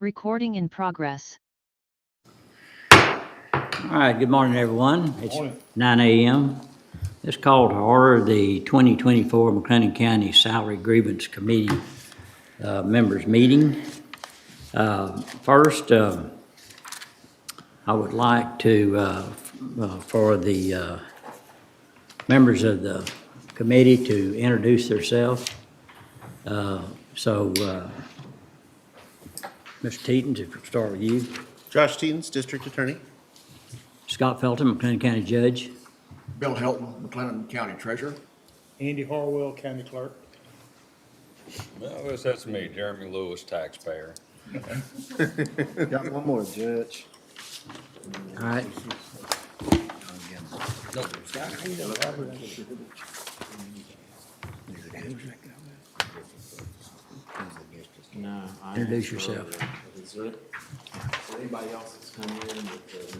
Recording in progress. All right, good morning, everyone. It's 9 a.m. This call to order the 2024 McLennan County Salary Grievance Committee members meeting. First, I would like to, for the members of the committee to introduce themselves. Mr. Teetons, if we start with you. Josh Teetons, District Attorney. Scott Felton, McLennan County Judge. Bill Helton, McLennan County Treasurer. Andy Harwell, County Clerk. Well, that's me, Jeremy Lewis, taxpayer. Got one more, Judge. All right. No. Introduce yourself. Is there anybody else that's come in with the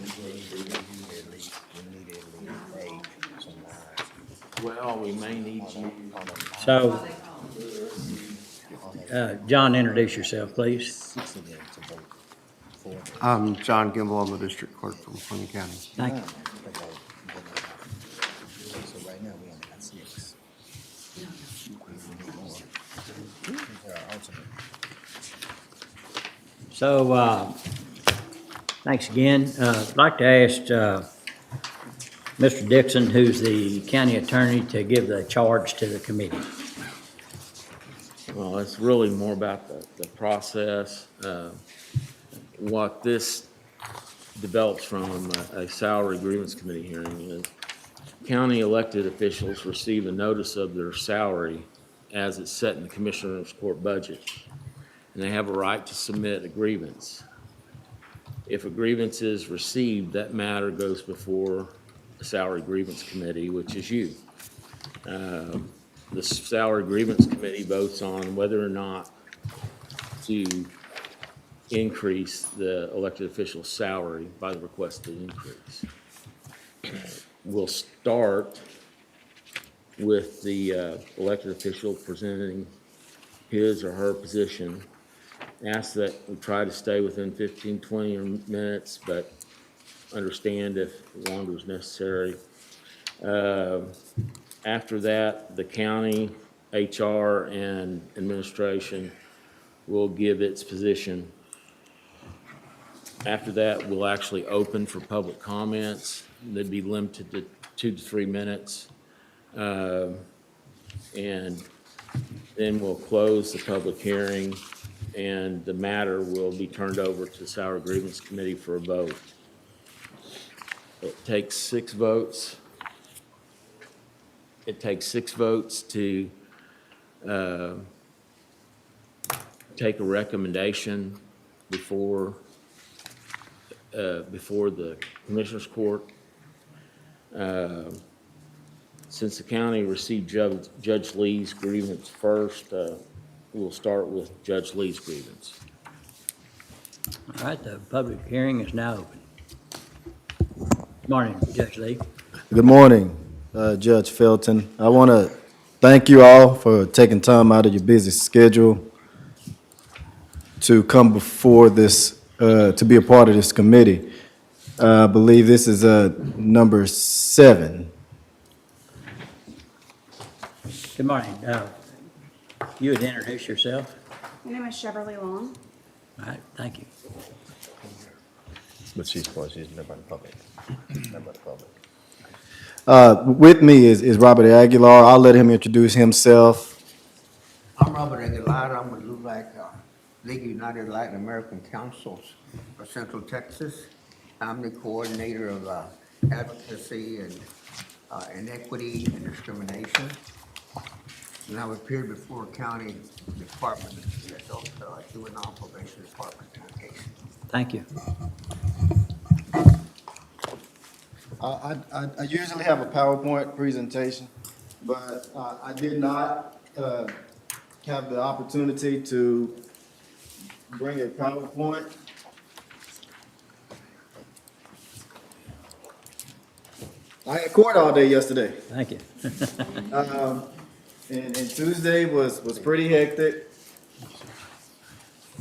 mental Well, we may need you. So, John, introduce yourself, please. I'm John Gimble. I'm the District Clerk from McLennan County. Thank you. So right now, we only got 6. So, thanks again. I'd like to ask Mr. Dixon, who's the county attorney, to give the charge to the committee. Well, it's really more about the process. What this develops from a salary grievance committee hearing is county elected officials receive a notice of their salary as it's set in the Commissioner's Court budget, and they have a right to submit a grievance. If a grievance is received, that matter goes before the salary grievance committee, which is you. The salary grievance committee votes on whether or not to increase the elected official's salary by the requested increase. We'll start with the elected official presenting his or her position. Ask that we try to stay within 15, 20 minutes, but understand if longer is necessary. After that, the county, HR, and administration will give its position. After that, we'll actually open for public comments. They'd be limited to 2 to 3 minutes. And then we'll close the public hearing, and the matter will be turned over to the Salary Grievance Committee for a vote. It takes 6 votes. It takes 6 votes to take a recommendation before the Commissioner's Court. Since the county received Judge Lee's grievance first, we'll start with Judge Lee's grievance. All right, the public hearing is now open. Good morning, Judge Lee. Good morning, Judge Felton. I want to thank you all for taking time out of your busy schedule to come before this, to be a part of this committee. I believe this is number 7. Good morning. You would introduce yourself. My name is Cheverly Long. All right, thank you. But she's nobody public. Nobody public. With me is Robert Aguilar. I'll let him introduce himself. I'm Robert Aguilar. I'm with LULAC, League of United Latin American Councils of Central Texas. I'm the coordinator of advocacy and inequity and discrimination. And I've appeared before County Department of Adult Juvenile Probation Department in a case. Thank you. I usually have a PowerPoint presentation, but I did not have the opportunity to bring a PowerPoint. I had court all day yesterday. Thank you. And Tuesday was pretty hectic.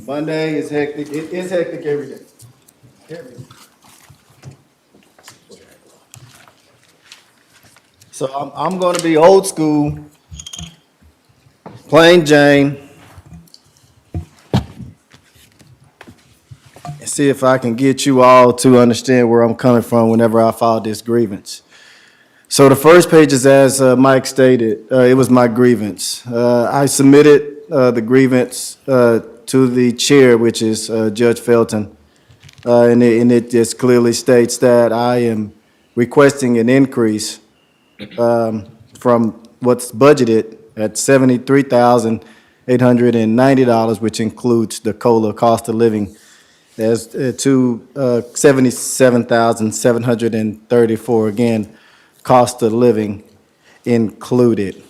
Monday is hectic. It is hectic every day. Every day. So I'm gonna be old school, plain Jane, and see if I can get you all to understand where I'm coming from whenever I file this grievance. So the first page is, as Mike stated, it was my grievance. I submitted the grievance to the chair, which is Judge Felton, and it just clearly states that I am requesting an increase from what's budgeted at $73,890, which includes the COLA, cost of living, as to $77,734, again, cost of living included.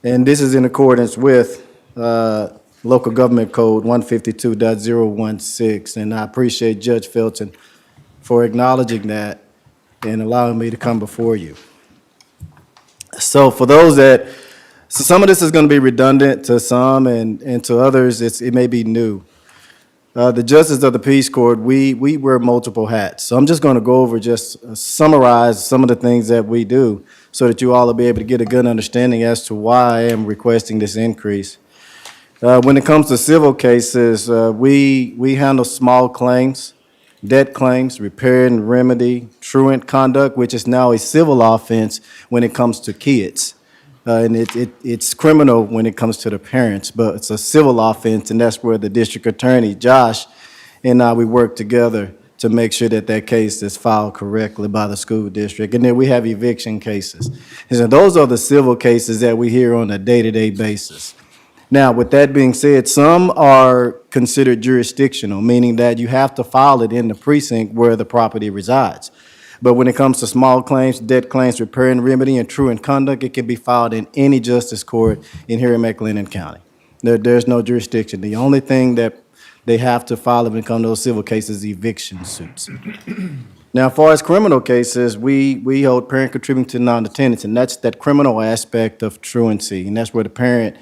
And this is in accordance with Local Government Code 152.016, and I appreciate Judge Felton for acknowledging that and allowing me to come before you. So for those that, so some of this is going to be redundant to some, and to others, it may be new. The Justice of the Peace Court, we wear multiple hats. So I'm just going to go over, just summarize some of the things that we do so that you all will be able to get a good understanding as to why I am requesting this increase. When it comes to civil cases, we handle small claims, debt claims, repair and remedy, truant conduct, which is now a civil offense when it comes to kids. And it's criminal when it comes to the parents, but it's a civil offense, and that's where the district attorney, Josh, and I, we work together to make sure that that case is filed correctly by the school district. And then we have eviction cases. And so those are the civil cases that we hear on a day-to-day basis. Now, with that being said, some are considered jurisdictional, meaning that you have to file it in the precinct where the property resides. But when it comes to small claims, debt claims, repair and remedy, and truant conduct, it can be filed in any justice court in here in McLennan County. There's no jurisdiction. The only thing that they have to file when it comes to those civil cases is eviction suits. Now, as far as criminal cases, we hold parent contributing to non-attendance, and that's that criminal aspect of truancy, and that's where the parent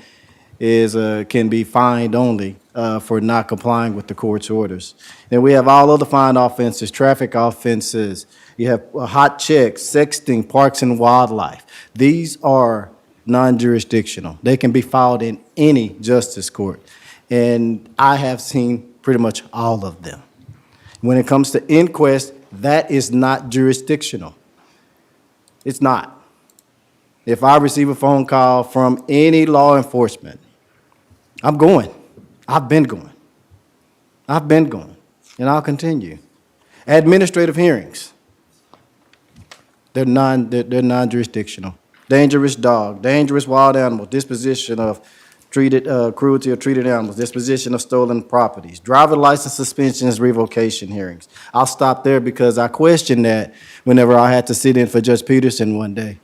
can be fined only for not complying with the court's orders. And we have all other fine offenses, traffic offenses. You have hot checks, sexting, parks and wildlife. These are non-jurisdictional. They can be filed in any justice court. And I have seen pretty much all of them. When it comes to inquest, that is not jurisdictional. It's not. If I receive a phone call from any law enforcement, I'm going. I've been going. I've been going, and I'll continue. Administrative hearings, they're non-jurisdictional. Dangerous dog, dangerous wild animal, disposition of cruelty of treated animals, disposition of stolen properties, driver license suspensions, revocation hearings. I'll stop there because I questioned that whenever I had to sit in for Judge Peterson one day.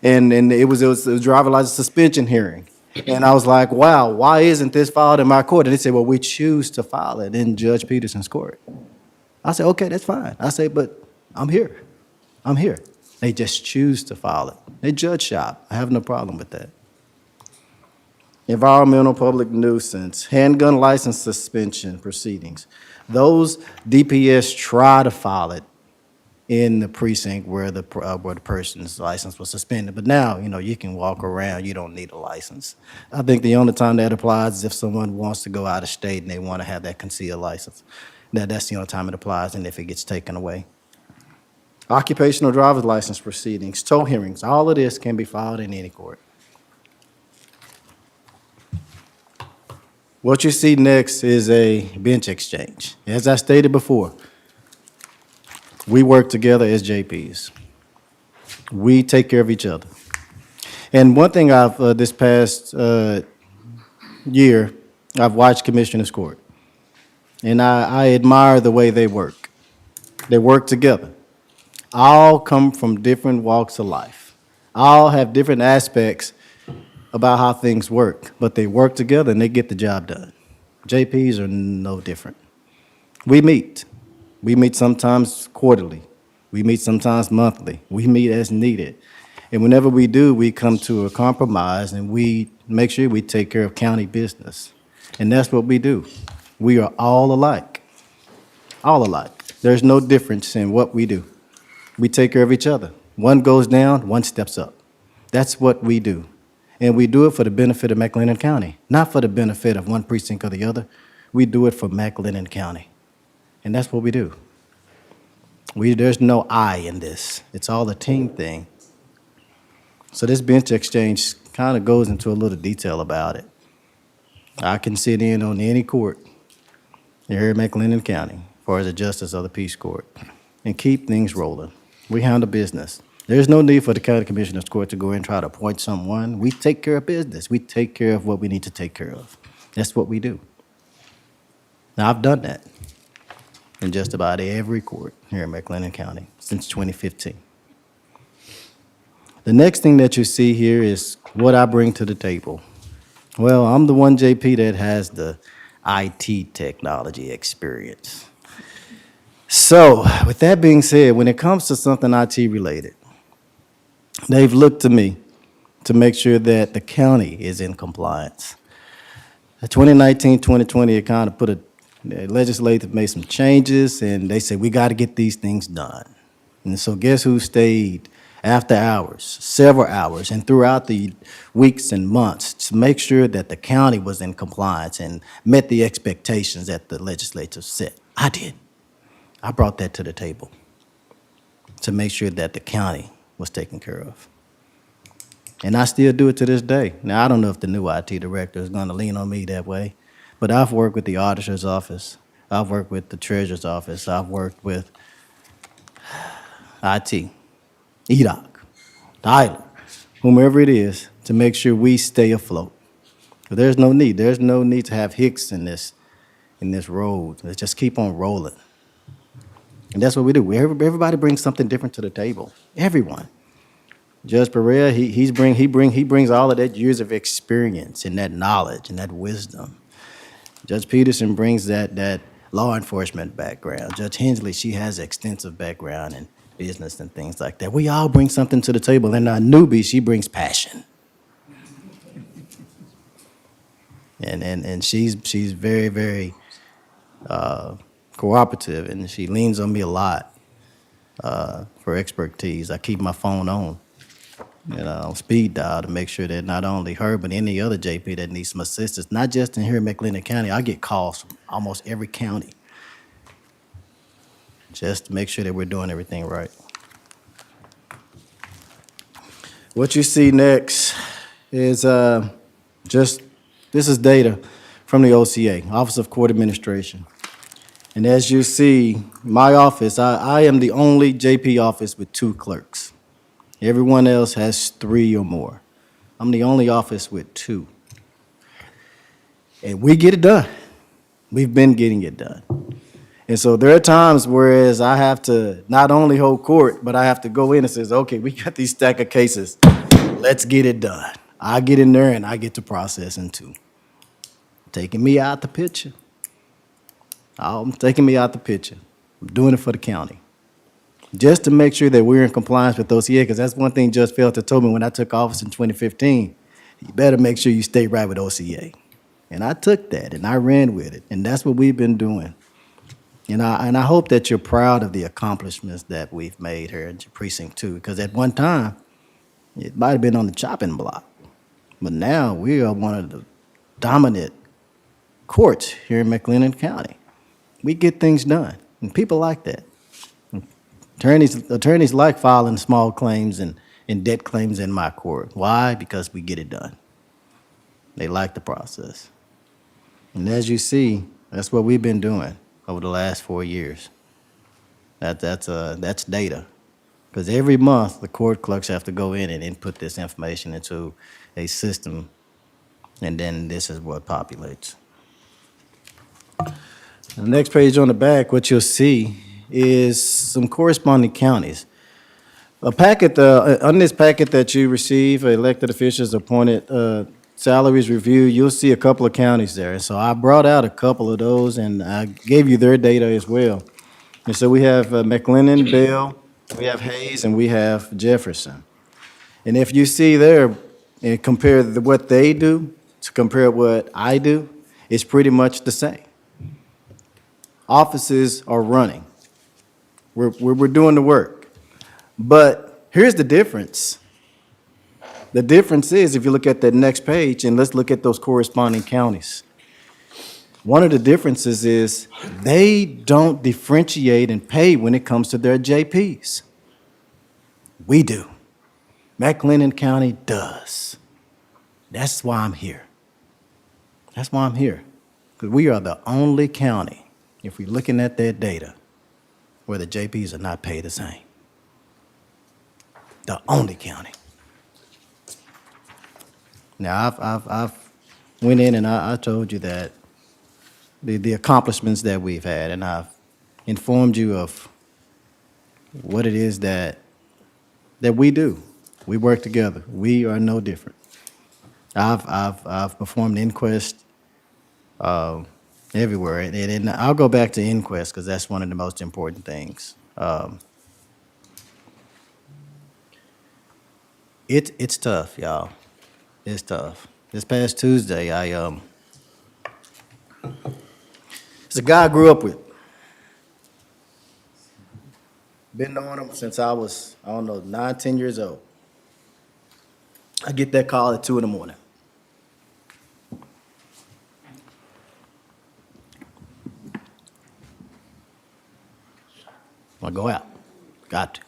And it was a driver license suspension hearing. And I was like, wow, why isn't this filed in my court? And they said, well, we choose to file it in Judge Peterson's court. I said, okay, that's fine. I say, but I'm here. I'm here. They just choose to file it. They judge shop. I have no problem with that. Environmental public nuisance, handgun license suspension proceedings. Those DPS try to file it in the precinct where the person's license was suspended. But now, you can walk around. You don't need a license. I think the only time that applies is if someone wants to go out of state and they want to have that concealed license. That's the only time it applies, and if it gets taken away. Occupational driver's license proceedings, tow hearings, all of this can be filed in any court. What you see next is a bench exchange. As I stated before, we work together as JPs. We take care of each other. And one thing this past year, I've watched Commissioners Court, and I admire the way they work. They work together. All come from different walks of life. All have different aspects about how things work, but they work together and they get the job done. JPs are no different. We meet. We meet sometimes quarterly. We meet sometimes monthly. We meet as needed. And whenever we do, we come to a compromise and we make sure we take care of county business. And that's what we do. We are all alike. All alike. There's no difference in what we do. We take care of each other. One goes down, one steps up. That's what we do. And we do it for the benefit of McLennan County, not for the benefit of one precinct or the other. We do it for McLennan County. And that's what we do. There's no I in this. It's all a team thing. So this bench exchange kind of goes into a little detail about it. I can sit in on any court here in McLennan County, as far as the justice of the peace court, and keep things rolling. We handle business. There's no need for the county commissioners court to go in and try to appoint someone. We take care of business. We take care of what we need to take care of. That's what we do. Now, I've done that in just about every court here in McLennan County since 2015. The next thing that you see here is what I bring to the table. Well, I'm the one JP that has the IT technology experience. So, with that being said, when it comes to something IT related, they've looked to me to make sure that the county is in compliance. The 2019-2020, it kind of the legislature made some changes, and they said, we got to get these things done. And so guess who stayed after hours, several hours, and throughout the weeks and months to make sure that the county was in compliance and met the expectations that the legislature set? I did. I brought that to the table to make sure that the county was taken care of. And I still do it to this day. Now, I don't know if the new IT director is going to lean on me that way, but I've worked with the auditor's office. I've worked with the treasurer's office. I've worked with IT, EDOC, Tyler, whomever it is, to make sure we stay afloat. But there's no need. There's no need to have hicks in this road. Let's just keep on rolling. And that's what we do. Everybody brings something different to the table. Everyone. Judge Pereira, he brings all of that years of experience and that knowledge and that wisdom. Judge Peterson brings that law enforcement background. Judge Hensley, she has extensive background in business and things like that. We all bring something to the table. And our newbie, she brings passion. And she's very, very cooperative, and she leans on me a lot for expertise. I keep my phone on, speed dial to make sure that not only her, but any other JP that needs some assistance, not just in here in McLennan County. I get calls from almost every county just to make sure that we're doing everything right. What you see next is this is data from the OCA, Office of Court Administration. And as you see, my office, I am the only JP office with 2 clerks. Everyone else has 3 or more. I'm the only office with 2. And we get it done. We've been getting it done. And so there are times whereas I have to not only hold court, but I have to go in and say, okay, we got these stack of cases. Let's get it done. I get in there and I get to processing too. Taking me out the picture. I'm taking me out the picture. I'm doing it for the county. Just to make sure that we're in compliance with OCA, because that's one thing Judge Felton told me when I took office in 2015. You better make sure you stay right with OCA. And I took that and I ran with it. And that's what we've been doing. And I hope that you're proud of the accomplishments that we've made here in Precinct 2, because at one time, it might have been on the chopping block. But now we are one of the dominant courts here in McLennan County. We get things done, and people like that. Attorneys like filing small claims and debt claims in my court. Why? Because we get it done. They like the process. And as you see, that's what we've been doing over the last 4 years. That's data. Because every month, the court clerks have to go in and input this information into a system, and then this is what populates. The next page on the back, what you'll see is some corresponding counties. A packet, on this packet that you receive, elected officials appointed salaries review, you'll see a couple of counties there. So I brought out a couple of those, and I gave you their data as well. And so we have McLennan, Bell, we have Hayes, and we have Jefferson. And if you see there, and compare what they do to compare what I do, it's pretty much the same. offices are running. We're doing the work. But here's the difference. The difference is, if you look at that next page, and let's look at those corresponding counties. One of the differences is they don't differentiate and pay when it comes to their JPs. We do. McLennan County does. That's why I'm here. That's why I'm here. Because we are the only county, if we're looking at that data, where the JPs are not paid the same. The only county. Now, I've went in and I told you that the accomplishments that we've had, and I've informed you of what it is that we do. We work together. We are no different. I've performed inquest everywhere, and I'll go back to inquest because that's one of the most important things. It's tough, y'all. It's tough. This past Tuesday, it's a guy I grew up with. Been knowing him since I was, 9, 10 years old. I get that call at 2 in the morning. I go out. Got to.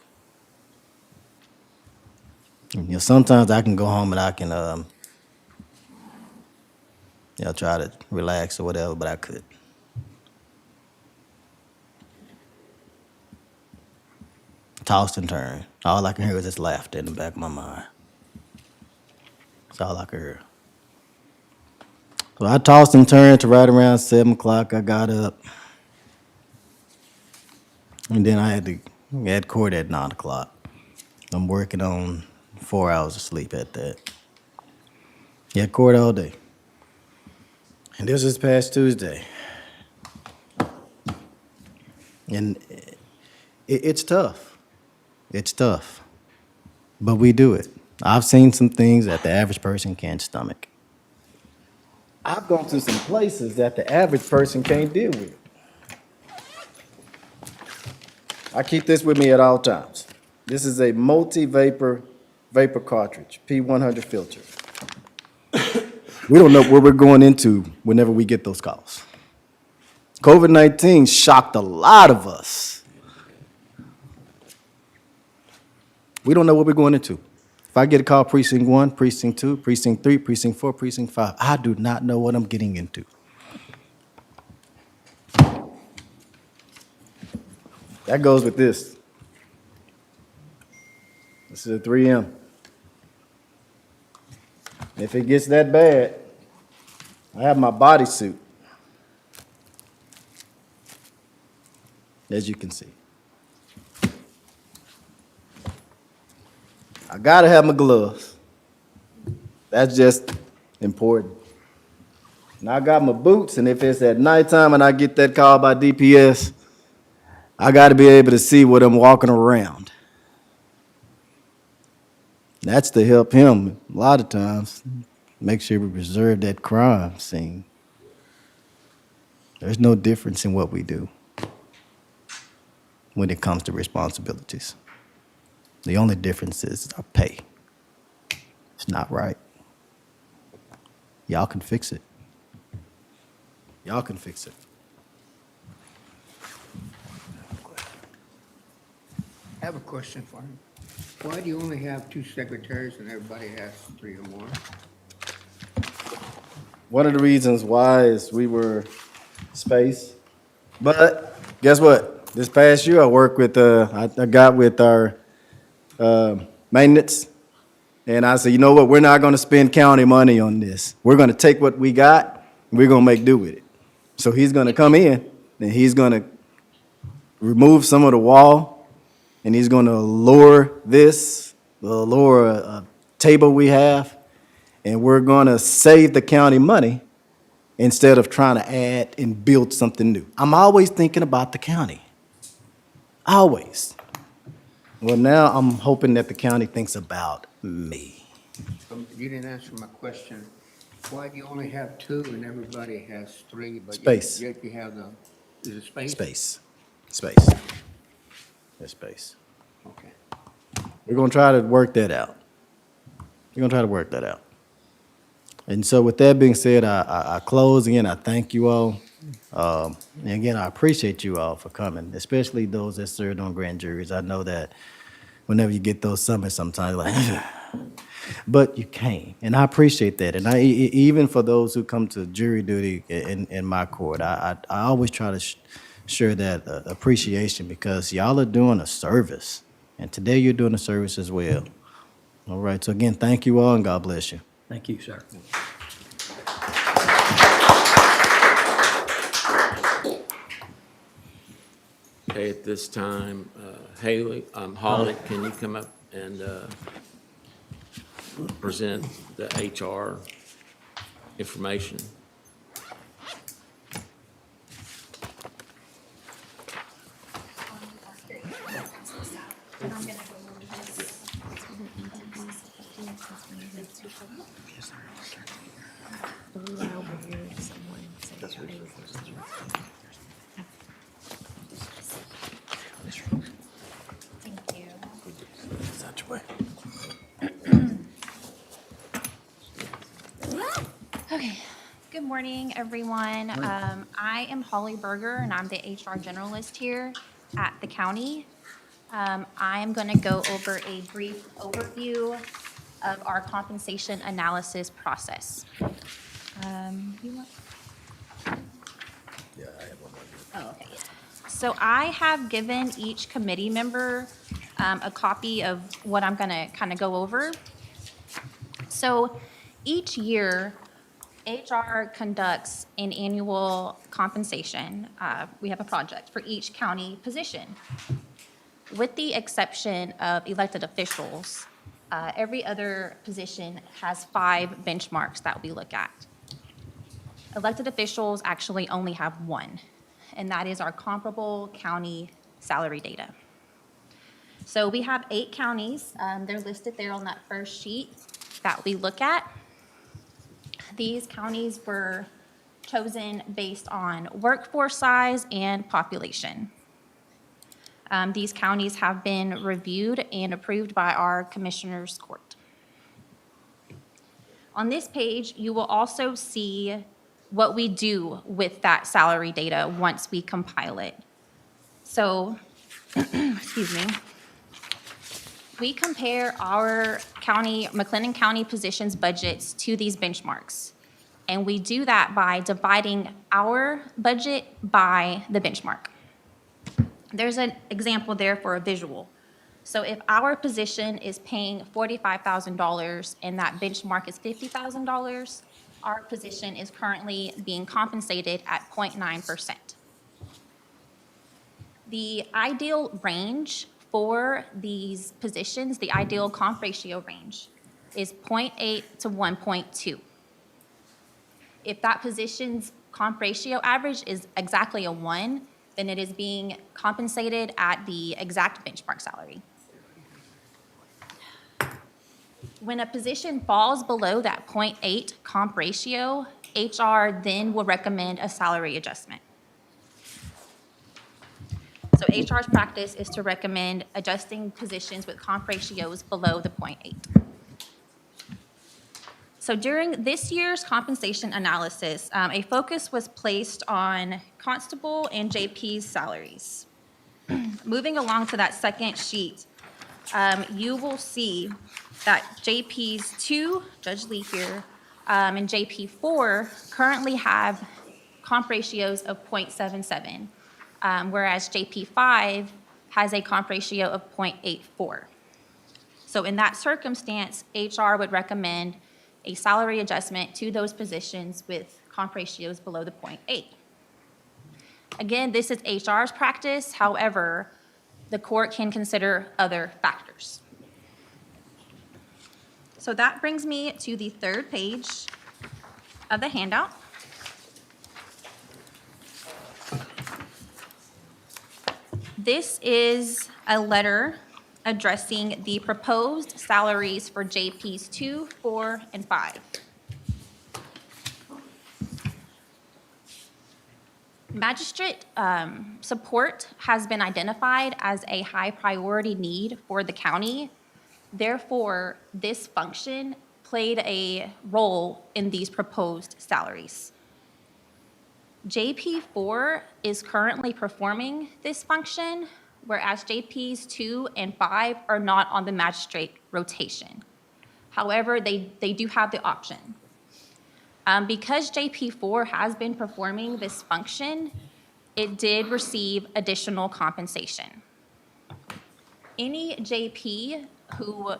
Sometimes I can go home and I can, try to relax or whatever, but I couldn't. Tossed and turned. All I can hear was just laughter in the back of my mind. That's all I could hear. So I tossed and turned to right around 7 o'clock. I got up. And then I had court at 9 o'clock. I'm working on 4 hours of sleep at that. Had court all day. And this was past Tuesday. And it's tough. It's tough. But we do it. I've seen some things that the average person can't stomach. I've gone to some places that the average person can't deal with. I keep this with me at all times. This is a multi-vapor cartridge, P100 filter. We don't know what we're going into whenever we get those calls. COVID-19 shocked a lot of us. We don't know what we're going into. If I get a call precinct 1, precinct 2, precinct 3, precinct 4, precinct 5, I do not know what I'm getting into. That goes with this. This is a 3M. If it gets that bad, I have my bodysuit, as you can see. I gotta have my gloves. That's just important. And I got my boots, and if it's at nighttime and I get that call by DPS, I gotta be able to see what I'm walking around. That's to help him, a lot of times, make sure we preserve that crime scene. There's no difference in what we do when it comes to responsibilities. The only difference is our pay. It's not right. Y'all can fix it. Y'all can fix it. I have a question for him. Why do you only have 2 secretaries and everybody has 3 or more? One of the reasons why is we were spaced. But guess what? This past year I worked with, I got with our maintenance, and I said, you know what? We're not going to spend county money on this. We're going to take what we got, and we're going to make do with it. So he's going to come in, and he's going to remove some of the wall, and he's going to lower a table we have, and we're going to save the county money instead of trying to add and build something new. I'm always thinking about the county. Always. Well, now I'm hoping that the county thinks about me. You didn't answer my question. Why do you only have 2 and everybody has 3? But Space. Yet you have the Is it space? Space. There's space. Okay. We're gonna try to work that out. And so with that being said, I close again, I thank you all. And again, I appreciate you all for coming, especially those that served on grand juries. I know that whenever you get those summits, sometimes like, but you came, and I appreciate that. And even for those who come to jury duty in my court, I always try to share that appreciation because y'all are doing a service, and today you're doing a service as well. All right, so again, thank you all, and God bless you. Thank you, sir. Okay, at this time, Holly, can you come up and present the HR information? Thank you. Okay, good morning, everyone. I am Holly Berger, and I'm the HR generalist here at the county. I am going to go over a brief overview of our compensation analysis process. You want- Oh, okay. So I have given each committee member a copy of what I'm going to kind of go over. So each year, HR conducts an annual compensation. We have a project for each county position. With the exception of elected officials, every other position has 5 benchmarks that we look at. Elected officials actually only have 1, and that is our comparable county salary data. So we have 8 counties. They're listed there on that first sheet that we look at. These counties were chosen based on workforce size and population. These counties have been reviewed and approved by our Commissioners Court. On this page, you will also see what we do with that salary data once we compile it. So, excuse me. We compare our county, McLennan County positions budgets to these benchmarks. And we do that by dividing our budget by the benchmark. There's an example there for a visual. So if our position is paying $45,000 and that benchmark is $50,000, our position is currently being compensated at 0.9%. The ideal range for these positions, the ideal comp ratio range, is 0.8 to 1.2. If that position's comp ratio average is exactly a 1, then it is being compensated at the exact benchmark salary. When a position falls below that 0.8 comp ratio, HR then will recommend a salary adjustment. So HR's practice is to recommend adjusting positions with comp ratios below the 0.8. So during this year's compensation analysis, a focus was placed on constable and JP's salaries. Moving along to that second sheet, you will see that JP's 2, Judge Lee here, and JP 4 currently have comp ratios of 0.77, whereas JP 5 has a comp ratio of 0.84. So in that circumstance, HR would recommend a salary adjustment to those positions with comp ratios below the 0.8. Again, this is HR's practice. However, the court can consider other factors. So that brings me to the third page of the handout. This is a letter addressing the proposed salaries for JPs 2, 4, and 5. Magistrate support has been identified as a high priority need for the county. Therefore, this function played a role in these proposed salaries. JP4 is currently performing this function, whereas JPs 2 and 5 are not on the magistrate rotation. However, they do have the option. Because JP4 has been performing this function, it did receive additional compensation. Any JP who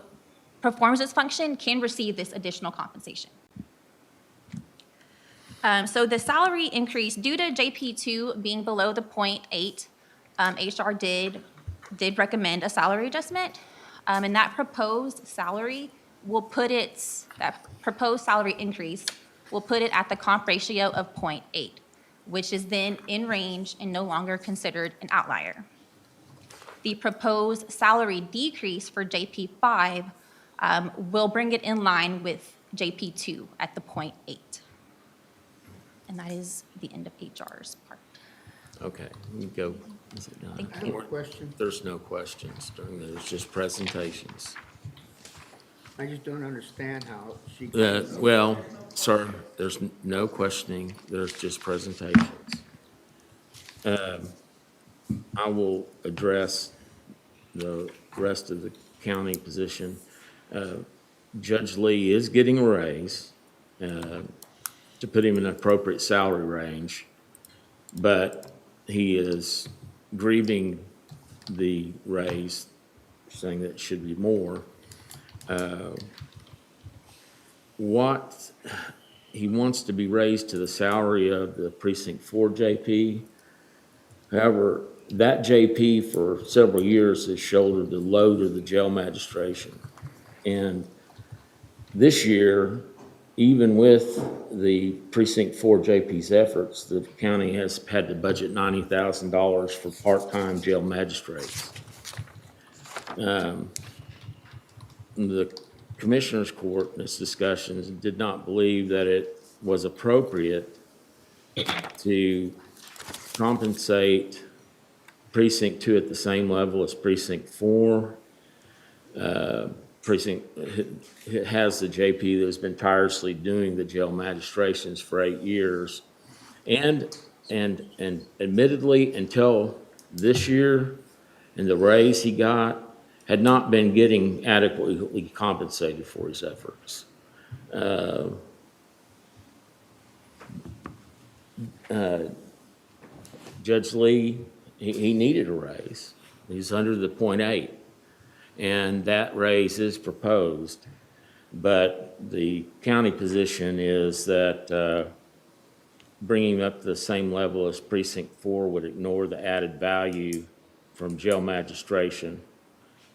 performs this function can receive this additional compensation. So the salary increase, due to JP2 being below the 0.8, HR did recommend a salary adjustment. And that proposed salary that proposed salary increase will put it at the comp ratio of 0.8, which is then in range and no longer considered an outlier. The proposed salary decrease for JP5 will bring it in line with JP2 at the 0.8. And that is the end of HR's part. Okay, you go. Is it done? Thank I have a question. There's no questions during those, just presentations. I just don't understand how she. Well, sir, there's no questioning, there's just presentations. I will address the rest of the county position. Judge Lee is getting a raise to put him in an appropriate salary range, but he is grieving the raise, saying that it should be more. What he wants to be raised to the salary of the precinct 4 JP. However, that JP for several years has shouldered the load of the jail magistration. And this year, even with the precinct 4 JP's efforts, the county has had to budget $90,000 for part-time jail magistrates. The Commissioners Court in its discussions did not believe that it was appropriate to compensate precinct 2 at the same level as precinct 4. Precinct has the JP that has been tirelessly doing the jail magistrations for 8 years. And admittedly, until this year and the raise he got, had not been getting adequately compensated for his efforts. Judge Lee, he needed a raise. He's under the 0.8, and that raise is proposed. But the county position is that bringing him up to the same level as precinct 4 would ignore the added value from jail magistration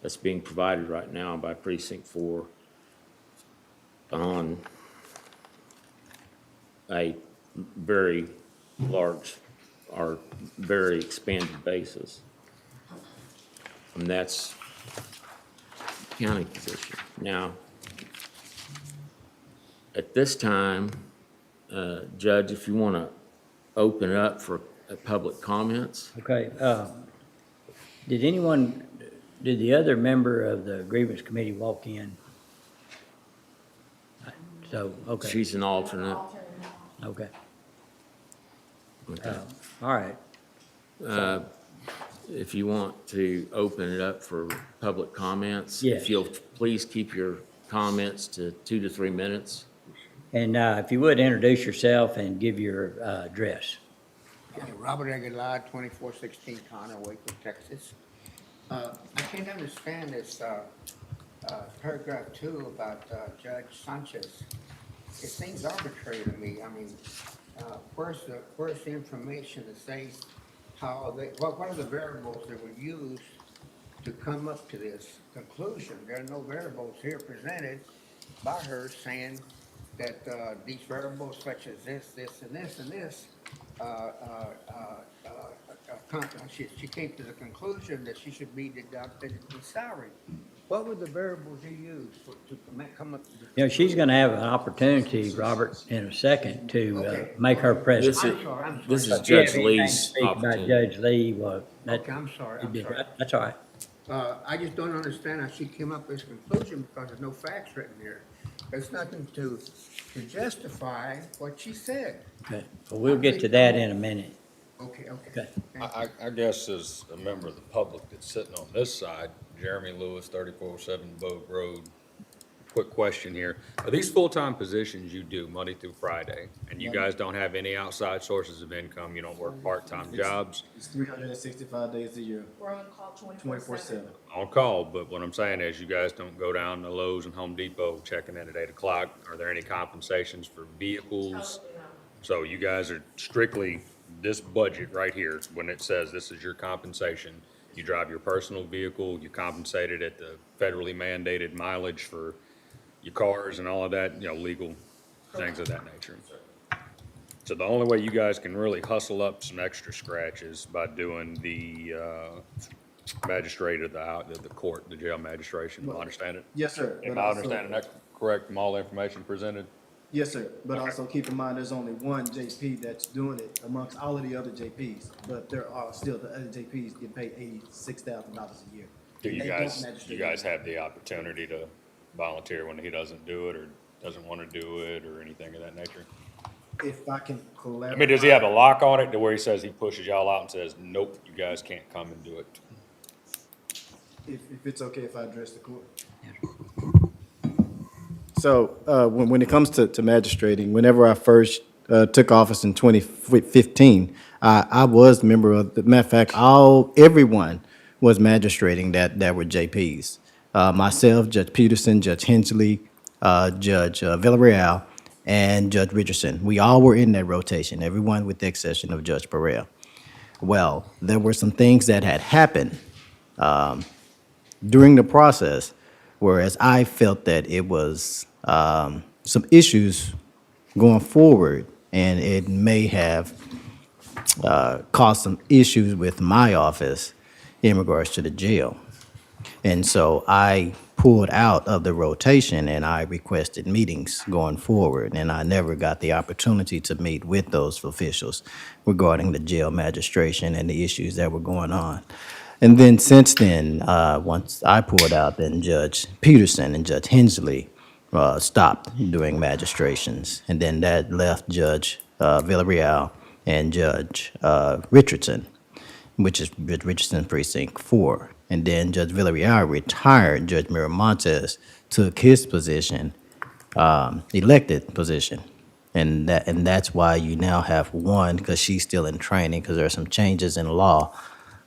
that's being provided right now by precinct 4 on a very large or very expanded basis. And that's county position. Now, at this time, Judge, if you want to open it up for public comments. Okay, did the other member of the grievance committee walk in? So, okay, She's an alternate. okay, Okay. all right. If you want to open it up for public comments. Yes. If you'll please keep your comments to 2 to 3 minutes. And if you would, introduce yourself and give your address. Okay, Robert Aguilar, 2416 Conner, Waco, Texas. I can't understand this paragraph 2 about Judge Sanchez. It seems arbitrary to me. I mean, where's the information that says what are the variables that were used to come up to this conclusion? There are no variables here presented by her saying that these variables such as this, and this, she came to the conclusion that she should be deducted the salary. What were the variables you used to come up? You know, she's gonna have an opportunity, Robert, in a second to, Okay. make her This presentation. is, I'm sorry, I'm sorry. this is If you have Judge anything to Lee's speak about opportunity. Judge Lee, well, that. Okay, I'm sorry, you I'm did sorry. right. That's all right. I just don't understand how she came up with this conclusion because there's no facts written here. There's nothing to justify what she said. Okay, well, we'll get to that in a minute. Okay, okay. Okay. I guess as a member of the public that's sitting on this side, Jeremy Lewis, 3407 Bogue Road. Quick question here. Are these full-time positions you do Monday through Friday? And you guys don't have any outside sources of income? You don't work part-time jobs? It's 365 days a year, We're on call 24/7. On call, but what I'm saying is you guys don't go down to Lowe's and Home Depot checking in at 8 o'clock. Are there any compensations for vehicles? So you guys are strictly, this budget right here, when it says this is your compensation, you drive your personal vehicle, you compensated at the federally mandated mileage for your cars and all of that, legal things of that nature. So the only way you guys can really hustle up some extra scratch is by doing the, magistrate of the court, the jail magistration. Do I understand it? Yes, sir. Am But I also- understanding that correct from all the information presented? Yes, sir. But also keep in mind, there's only one JP that's doing it amongst all of the other JPs. But there are still, the other JPs get paid $86,000 a year. Do you They don't guys, magistrate. you guys have the opportunity to volunteer when he doesn't do it or doesn't want to do it or anything of that nature? If I can I collaborate. mean, does he have a lock on it to where he says he pushes y'all out and says, nope, you guys can't come and do it? If it's okay if I address the court. So, when it comes to magistrating, whenever I first, took office in 2015, I was a member of, the matter of fact, everyone was magistrating that were JPs. Myself, Judge Peterson, Judge Hensley, Judge Villarreal, and Judge Richardson. We all were in that rotation, everyone with the exception of Judge Burrell. Well, there were some things that had happened, during the process, whereas I felt that it was some issues going forward, and it may have caused some issues with my office in regards to the jail. And so I pulled out of the rotation and I requested meetings going forward, and I never got the opportunity to meet with those officials regarding the jail magistration and the issues that were going on. And then since then, once I pulled out, then Judge Peterson and Judge Hensley stopped doing magistrations. And then that left Judge Villarreal and Judge Richardson, which is Judge Richardson Precinct 4. And then Judge Villarreal retired. Judge Miramontes took his position, elected position. And that's why you now have one, because she's still in training, because there are some changes in law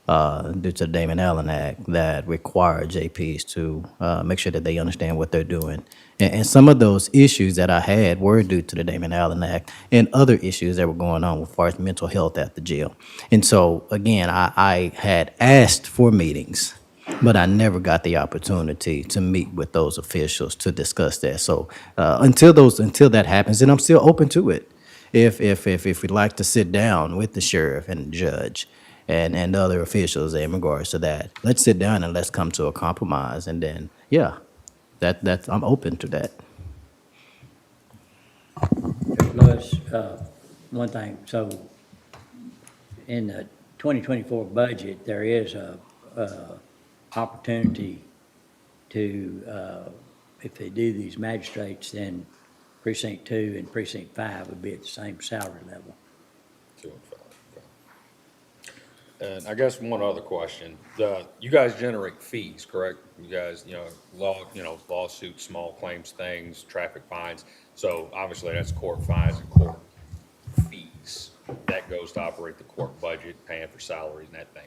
due to the Damon Allen Act that require JPs to make sure that they understand what they're doing. And some of those issues that I had were due to the Damon Allen Act and other issues that were going on as far as mental health at the jail. And so, again, I had asked for meetings, but I never got the opportunity to meet with those officials to discuss that. So until that happens, and I'm still open to it, if we'd like to sit down with the sheriff and the judge and other officials in regards to that, let's sit down and let's come to a compromise. And then, yeah, that's I'm open to that. Louis, one thing, so in the 2024 budget, there is a opportunity to, if they do these magistrates, then precinct 2 and precinct 5 would be at the same salary level. 2 and 5, okay. And I guess one other question, you guys generate fees, correct? You guys, lawsuits, small claims things, traffic fines. So obviously that's court fines and court fees. That goes to operate the court budget, paying for salaries and that thing.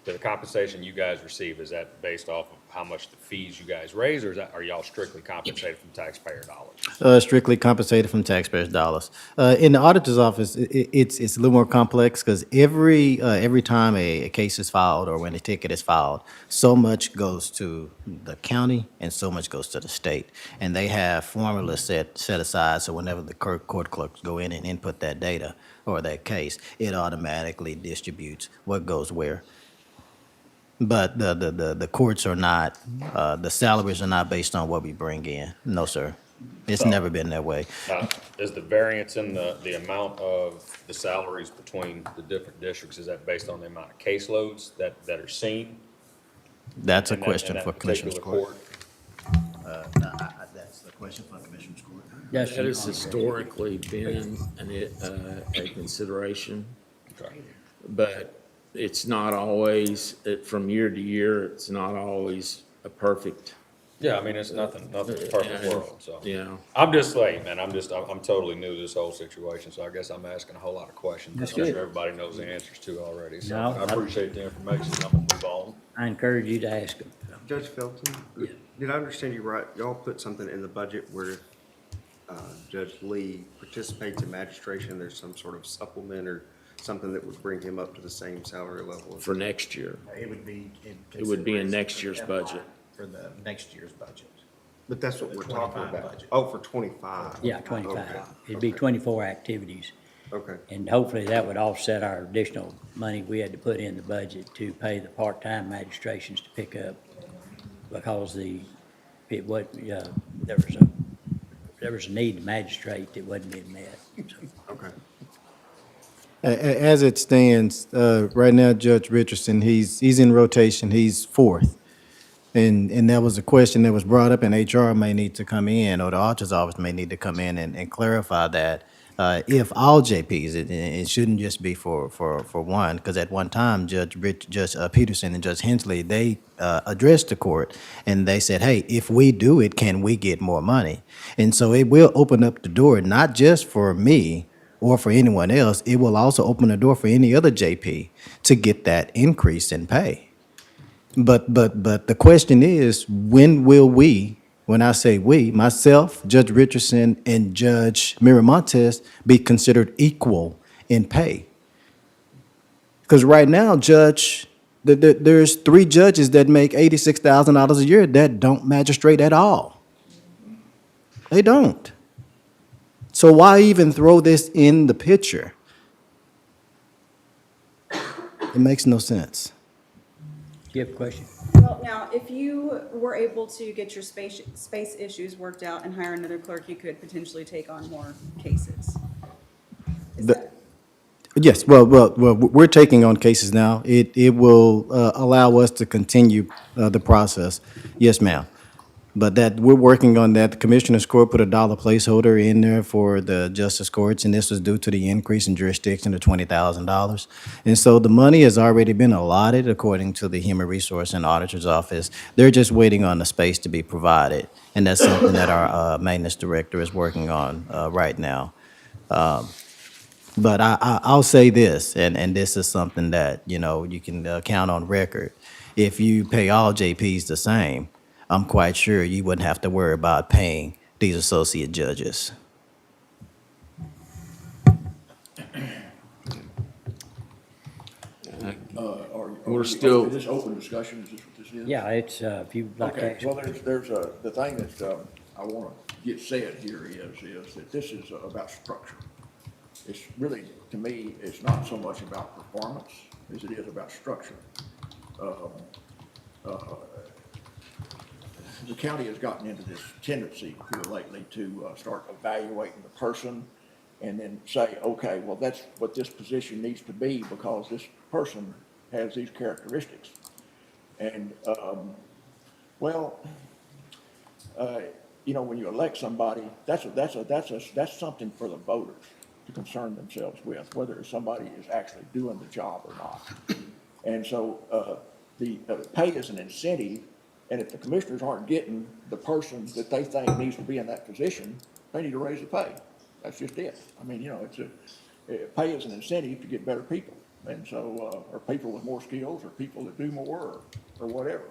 The compensation you guys receive, is that based off of how much the fees you guys raise, or are y'all strictly compensated from taxpayer dollars? Strictly compensated from taxpayers' dollars. In the auditor's office, it's a little more complex because every time a case is filed or when a ticket is filed, so much goes to the county and so much goes to the state. And they have formulas set aside, so whenever the court clerks go in and input that data or that case, it automatically distributes what goes where. But the courts are not, the salaries are not based on what we bring in. No, sir. It's So- never been that way. Now, is the variance in the amount of the salaries between the different districts, is that based on the amount of caseloads that are seen? That's a in that- question in that for Commissioners particular Court. That's the question for Commissioners Court. That Justin, has historically been a consideration, Okay. but it's not always, from year to year, it's not always a perfect, Yeah, I mean, it's nothing's a perfect world, so. you know. I'm just saying, man, I'm totally new to this whole situation, so I guess I'm asking a whole lot of questions. That's that I'm good. sure everybody knows the answers to already, so No, I appreciate the information. I'm gonna move on. I encourage you to ask them. Judge Felton, did I understand you right? Y'all put something in the budget where Judge Lee participates in magistration, there's some sort of supplement or something that would bring him up to the same salary level? For next year. It would be. It would be in next year's budget. For the next year's budget. But that's what The we're talking 25 about. budget. Oh, for 25? Yeah, 25. Okay. It'd be 24 activities. Okay. And hopefully that would offset our additional money we had to put in the budget to pay the part-time magistrations to pick up, because there was a need to magistrate that wasn't being met. So, Okay. As it stands, right now, Judge Richardson, he's in rotation, he's fourth. And that was a question that was brought up, and HR may need to come in, or the auditor's office may need to come in and clarify that. If all JPs, it shouldn't just be for one, because at one time, Judge Peterson and Judge Hensley, they addressed the court, and they said, hey, if we do it, can we get more money? And so it will open up the door, not just for me or for anyone else, it will also open the door for any other JP to get that increase in pay. But the question is, when will we, when I say we, myself, Judge Richardson, and Judge Miramontes, be considered equal in pay? Because right now, Judge, there's 3 judges that make $86,000 a year that don't magistrate at all. They don't. So why even throw this in the picture? It makes no sense. do you have a question? Well, now, if you were able to get your space issues worked out and hire another clerk, you could potentially take on more cases. Is The- that- Yes, well, we're taking on cases now. It will allow us to continue the process. Yes, ma'am. But that, we're working on that. The Commissioners Court put a dollar placeholder in there for the justice courts, and this was due to the increase in jurisdiction to $20,000. And so the money has already been allotted according to the Human Resource and Auditor's Office. They're just waiting on the space to be provided, and that's something that our maintenance director is working on right now. But I'll say this, and this is something that, you can count on record. If you pay all JPs the same, I'm quite sure you wouldn't have to worry about paying these associate judges. We're still- Is this open discussion? Is this what this is? Yeah, it's, if you'd like to Okay, ask. well, the thing that, I wanna get said here is that this is about structure. It's really, to me, it's not so much about performance as it is about structure. The county has gotten into this tendency here lately to start evaluating the person and then say, okay, well, that's what this position needs to be because this person has these characteristics. And, when you elect somebody, that's something for the voters to concern themselves with, whether somebody is actually doing the job or not. And so, the pay is an incentive, and if the commissioners aren't getting the person that they think needs to be in that position, they need to raise the pay. That's just it. I mean, pay is an incentive to get better people. And so, or people with more skills, or people that do more, or whatever.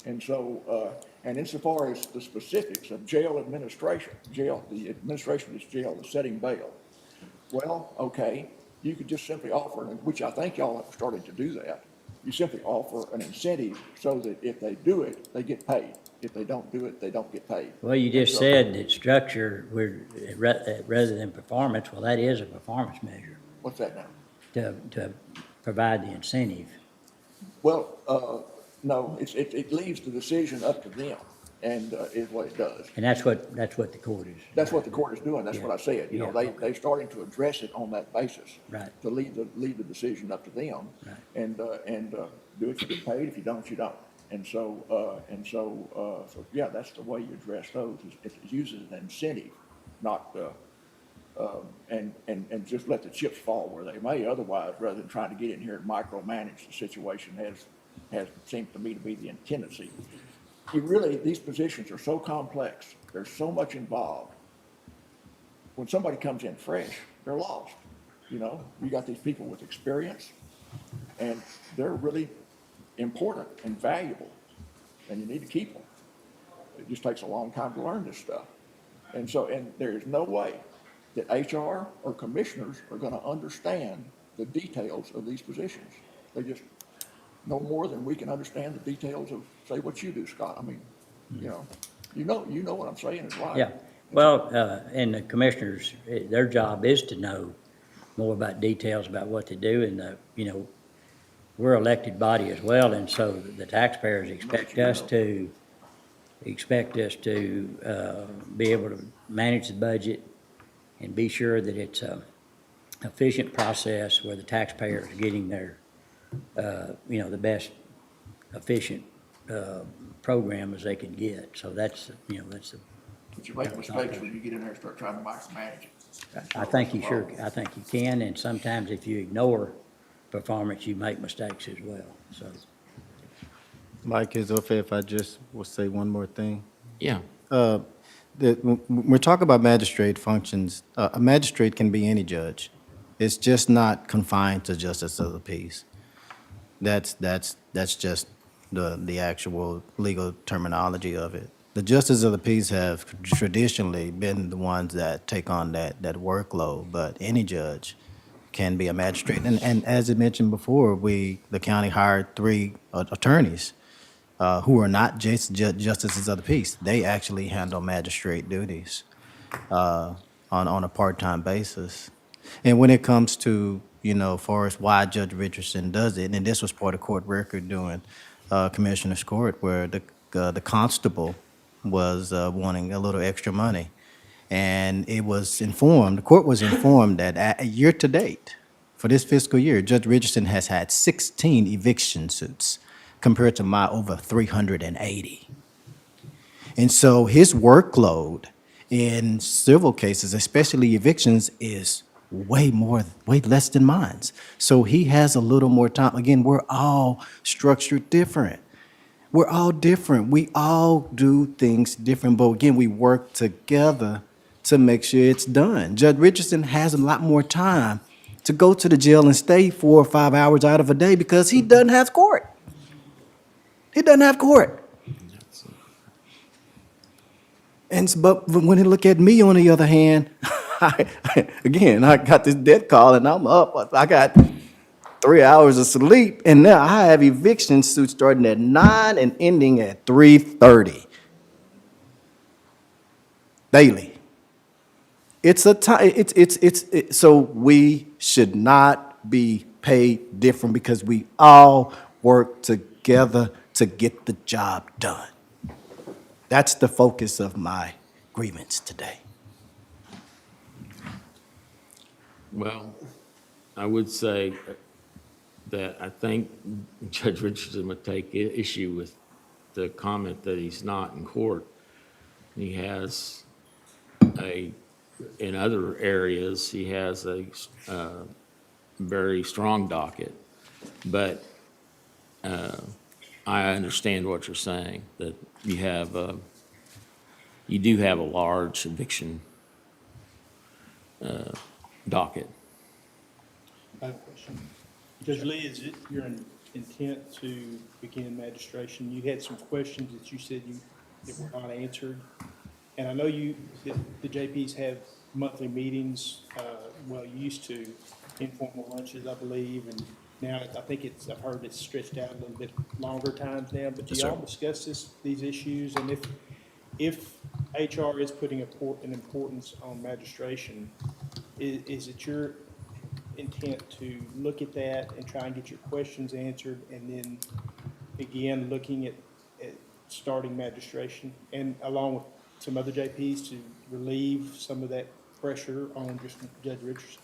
And so, and insofar as the specifics of jail administration, the administration of this jail, the setting bail, well, okay, you could just simply offer, which I think y'all have started to do that. You simply offer an incentive so that if they do it, they get paid. If they don't do it, they don't get paid. Well, you just So- said that structure, rather than performance, well, that is a performance measure, What's that now? to provide the incentive. Well, No, it leaves the decision up to them, and, is what it does. And that's what the court is. That's what the court is doing, that's what I said, you know, Yeah, they, okay. they're starting to address it on that basis. Right. To leave the decision up to them. Right. And do it, you get paid, if you don't, you don't. And so, yeah, that's the way you address those, is it uses an incentive, not, and just let the chips fall where they may, otherwise, rather than trying to get in here and micromanage the situation seems to me to be the tendency. These positions are so complex, there's so much involved. When somebody comes in fresh, they're lost, you know? You got these people with experience, and they're really important and valuable, and you need to keep them. It just takes a long time to learn this stuff. And there is no way that HR or commissioners are gonna understand the details of these positions. They just, no more than we can understand the details of, say, what you do, Scott. I mean, you know what I'm saying is right. Yeah, well, and the commissioners, their job is to know more about details about what to do, and, we're elected body as well, and so the taxpayers expect us to be able to manage the budget and be sure that it's a efficient process where the taxpayers are getting their, the best efficient program as they can get. So that's, that's the. But you make mistakes when you get in there and start trying to micromanage it. I think you can, and sometimes if you ignore performance, you make mistakes as well, so. Mike, is it okay if I just will say one more thing? Yeah. When we're talking about magistrate functions, a magistrate can be any judge. It's just not confined to justice of the peace. That's just the actual legal terminology of it. The justices of the peace have traditionally been the ones that take on that workload, but any judge can be a magistrate. And as I mentioned before, the county hired 3 attorneys who are not justices of the peace. They actually handle magistrate duties on a part-time basis. And when it comes to, far as why Judge Richardson does it, and this was part of court record during Commissioner's Court, where the constable was wanting a little extra money. And the court was informed that year to date, for this fiscal year, Judge Richardson has had 16 eviction suits compared to my over 380. And so his workload in civil cases, especially evictions, is way less than mine. So he has a little more time. Again, we're all structured different. We're all different. We all do things different, but again, we work together to make sure it's done. Judge Richardson has a lot more time to go to the jail and stay 4 or 5 hours out of a day because he doesn't have court. He doesn't have court. But when he look at me, on the other hand, I got this debt call and I'm up. I got 3 hours of sleep, and now I have eviction suits starting at 9 and ending at 3:30 daily. It's a time. So we should not be paid different because we all work together to get the job done. That's the focus of my grievance today. Well, I would say that I think Judge Richardson would take issue with the comment that he's not in court. He has in other areas, he has a very strong docket. But I understand what you're saying, that you do have a large eviction docket. I have a question. Judge Lee, is it your intent to begin magistration? You had some questions that you said that were not answered. And I know the JPs have monthly meetings, you used to, informal lunches, I believe, and now I think I've heard it's stretched out a little bit longer times now, but do y'all discuss these issues? And if HR is putting an importance on magistration, is it your intent to look at that and try and get your questions answered, and then begin looking at starting magistration, and along with some other JPs to relieve some of that pressure on just Judge Richardson?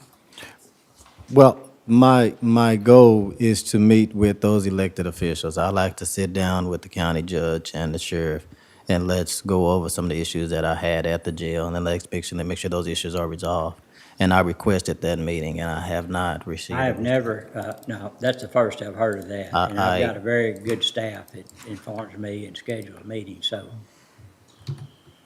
Well, my goal is to meet with those elected officials. I like to sit down with the county judge and the sheriff, and let's go over some of the issues that I had at the jail, and then let's make sure those issues are resolved. And I requested that meeting, and I have not received. I have a- never, no, that's the first I've heard of that. And I've got a very good staff that informs me and schedules meetings, so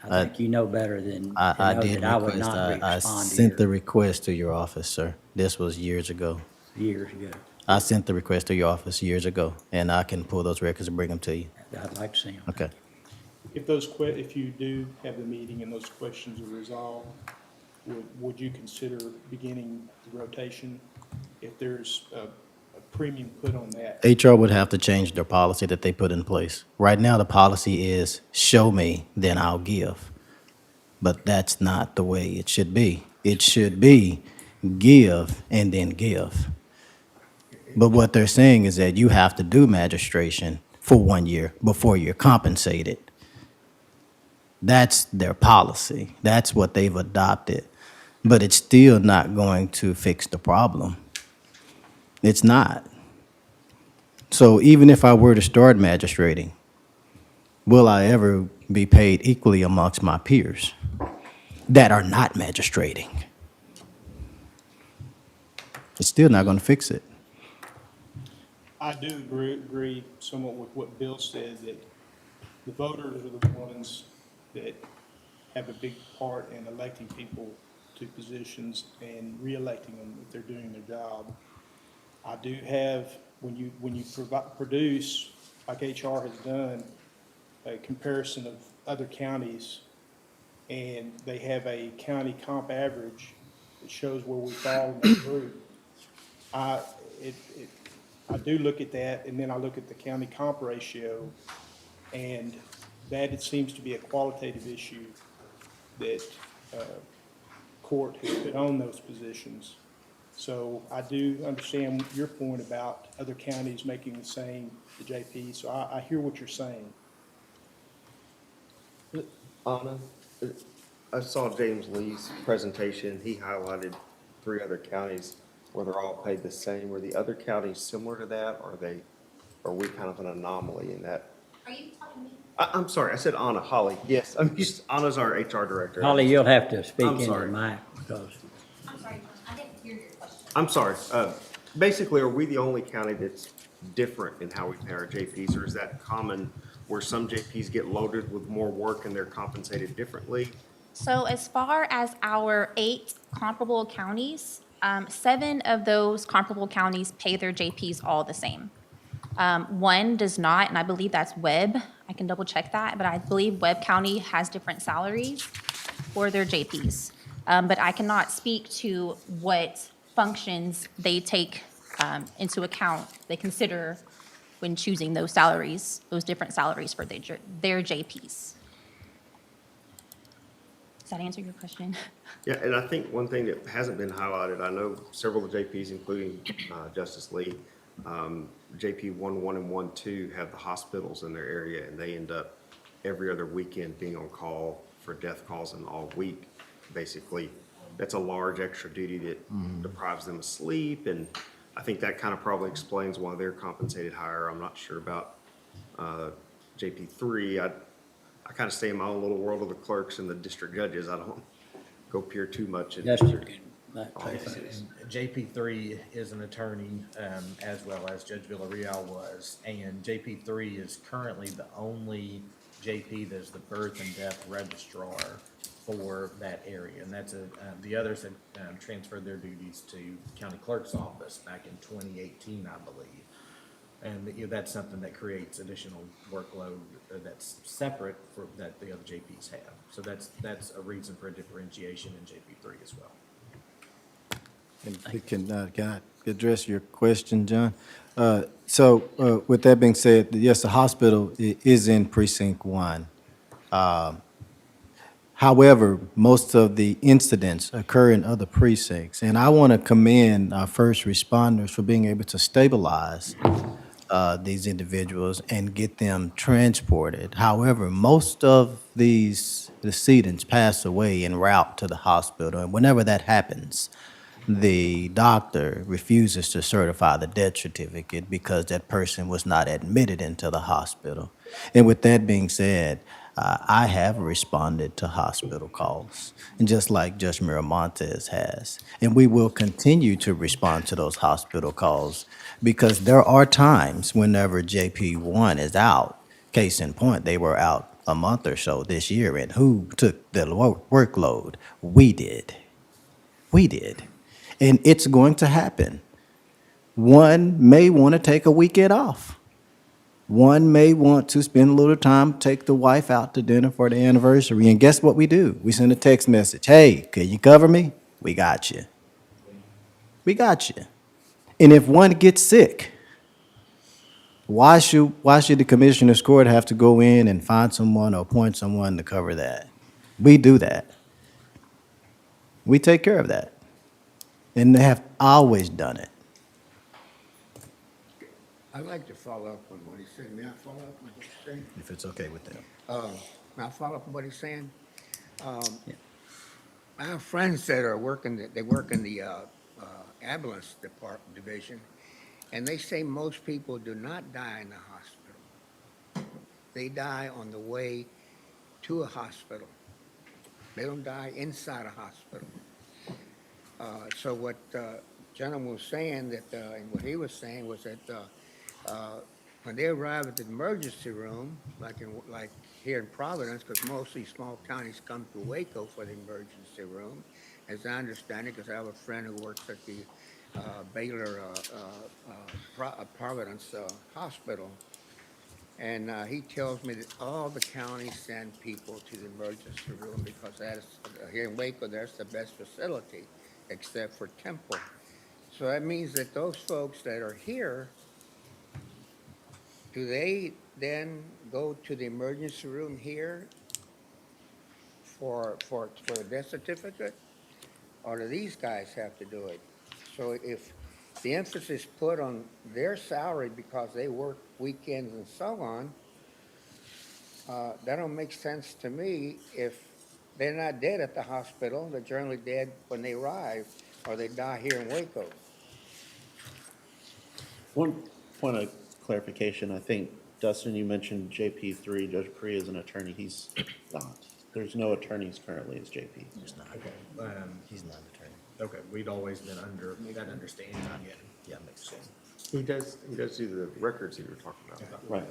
I think you know better than to I know did that I would request. not I respond to sent the your request to your office, sir. This was years ago. years ago. I sent the request to your office years ago, and I can pull those records and bring them to you. I'd like to see them. Okay. If you do have the meeting and those questions are resolved, would you consider beginning the rotation if there's a premium put on that? HR would have to change their policy that they put in place. Right now, the policy is show me, then I'll give. But that's not the way it should be. It should be give and then give. But what they're saying is that you have to do magistration for 1 year before you're compensated. That's their policy. That's what they've adopted. But it's still not going to fix the problem. It's not. So even if I were to start magistrating, will I ever be paid equally amongst my peers that are not magistrating? It's still not going to fix it. I do agree somewhat with what Bill said, that the voters are the ones that have a big part in electing people to positions and re-electing them if they're doing their job. I do have, when you produce, like HR has done, a comparison of other counties, and they have a county comp average that shows where we fall in that group. I do look at that, and then I look at the county comp ratio, and that it seems to be a qualitative issue that court has put on those positions. So I do understand your point about other counties making the same, the JP, so I hear what you're saying. Anna, I saw James Lee's presentation. He highlighted 3 other counties where they're all paid the same. Were the other counties similar to that, or are we kind of an anomaly in that? Are you talking to me? I'm sorry, I said Anna, Holly. Yes, Anna's our HR director. Holly, you'll have to speak I'm into the sorry. mic because I'm sorry, I didn't hear your question. I'm sorry. Basically, are we the only county that's different in how we pay our JPs, or is that common where some JPs get loaded with more work and they're compensated differently? So as far as our 8 comparable counties, 7 of those comparable counties pay their JPs all the same. 1 does not, and I believe that's Webb. I can double check that, but I believe Webb County has different salaries for their JPs. But I cannot speak to what functions they take into account, they consider when choosing those salaries, those different salaries for their JPs. Does that answer your question? Yeah, and I think one thing that hasn't been highlighted, I know several of the JPs, including Justice Lee, JP 1-1 and 1-2 have the hospitals in their area, and they end up every other weekend being on call for death calls and all week. Basically, that's a large extra duty that deprives them of sleep, and I think that kind of probably explains why they're compensated higher. I'm not sure about JP 3. I kind of stay in my own little world of the clerks and the district judges. I don't go peer too much. Justice can JP3 is an attorney, as well as Judge Villarreal was, and JP3 is currently the only JP that's the birth and death registrar for that area, and that's the others had transferred their duties to county clerk's office back in 2018, I believe. And that's something that creates additional workload that's separate for that the other JPs have. So that's a reason for a differentiation in JP3 as well. And can I address your question, John? So with that being said, yes, the hospital is in precinct 1. However, most of the incidents occur in other precincts, and I want to commend our first responders for being able to stabilize these individuals and get them transported. However, most of these decedents pass away en route to the hospital, and whenever that happens, the doctor refuses to certify the death certificate because that person was not admitted into the hospital. And with that being said, I have responded to hospital calls, and just like Judge Miramontes has. And we will continue to respond to those hospital calls because there are times whenever JP1 is out. Case in point, they were out a month or so this year, and who took the workload? We did. We did. And it's going to happen. One may want to take a weekend off. One may want to spend a little time, take the wife out to dinner for the anniversary. And guess what we do? We send a text message. Hey, can you cover me? We got you. We got you. And if one gets sick, why should the commissioner's court have to go in and find someone or appoint someone to cover that? We do that. We take care of that. And they have always done it. I'd like to follow up on what he said. May I follow up on what he's saying? If it's okay with them. May I follow up on what he's saying? I have friends that are they work in the ambulance division, and they say most people do not die in the hospital. They die on the way to a hospital. They don't die inside a hospital. So what gentleman was saying and what he was saying was that when they arrive at the emergency room, like here in Providence, because mostly small counties come to Waco for the emergency room, as I understand it, because I have a friend who works at the Baylor Providence Hospital, and he tells me that all the counties send people to the emergency room because here in Waco, that's the best facility, except for Temple. So that means that those folks that are here, do they then go to the emergency room here for a death certificate? Or do these guys have to do it? So if the emphasis put on their salary because they work weekends and so on, that don't make sense to me. If they're not dead at the hospital, they're generally dead when they arrive, or they die here in Waco. One point of clarification, I think, Dustin, you mentioned JP3, Judge Perea is an attorney. He's not. There's no attorneys currently as JP. He's not. Okay, He's not an attorney. okay, we'd always been under that understanding, yeah. Yeah, makes sense. He does do the records that you were talking about. Right.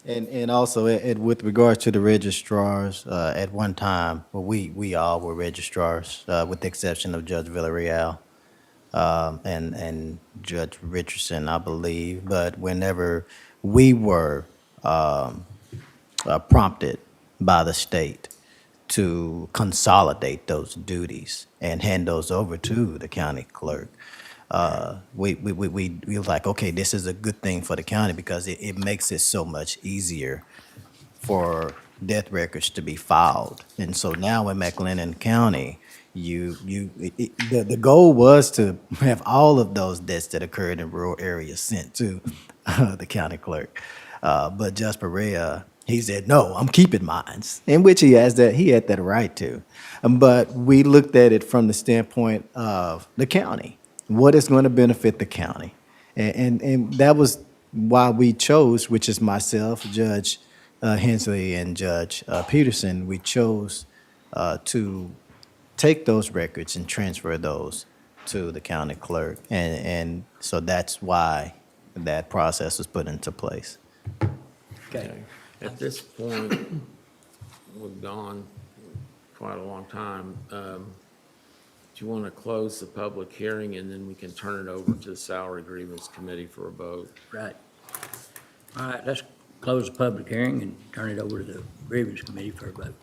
And also, with regards to the registrars, at one time, well, we all were registrars, with the exception of Judge Villarreal, and Judge Richardson, I believe. But whenever we were prompted by the state to consolidate those duties and hand those over to the county clerk, we were like, okay, this is a good thing for the county because it makes it so much easier for death records to be filed. And so now in McLennan County, the goal was to have all of those deaths that occurred in rural areas sent to the county clerk. But Judge Perea, he said, no, I'm keeping mine, in which he had that right to. But we looked at it from the standpoint of the county. What is going to benefit the county? And that was why we chose, which is myself, Judge Hensley, and Judge Peterson, we chose to take those records and transfer those to the county clerk. And so that's why that process was put into place. Okay. At this point, we've gone quite a long time. Do you want to close the public hearing and then we can turn it over to the Salary Grievance Committee for a vote? Right. All right, let's close the public hearing and turn it over to the Grievance Committee for a vote.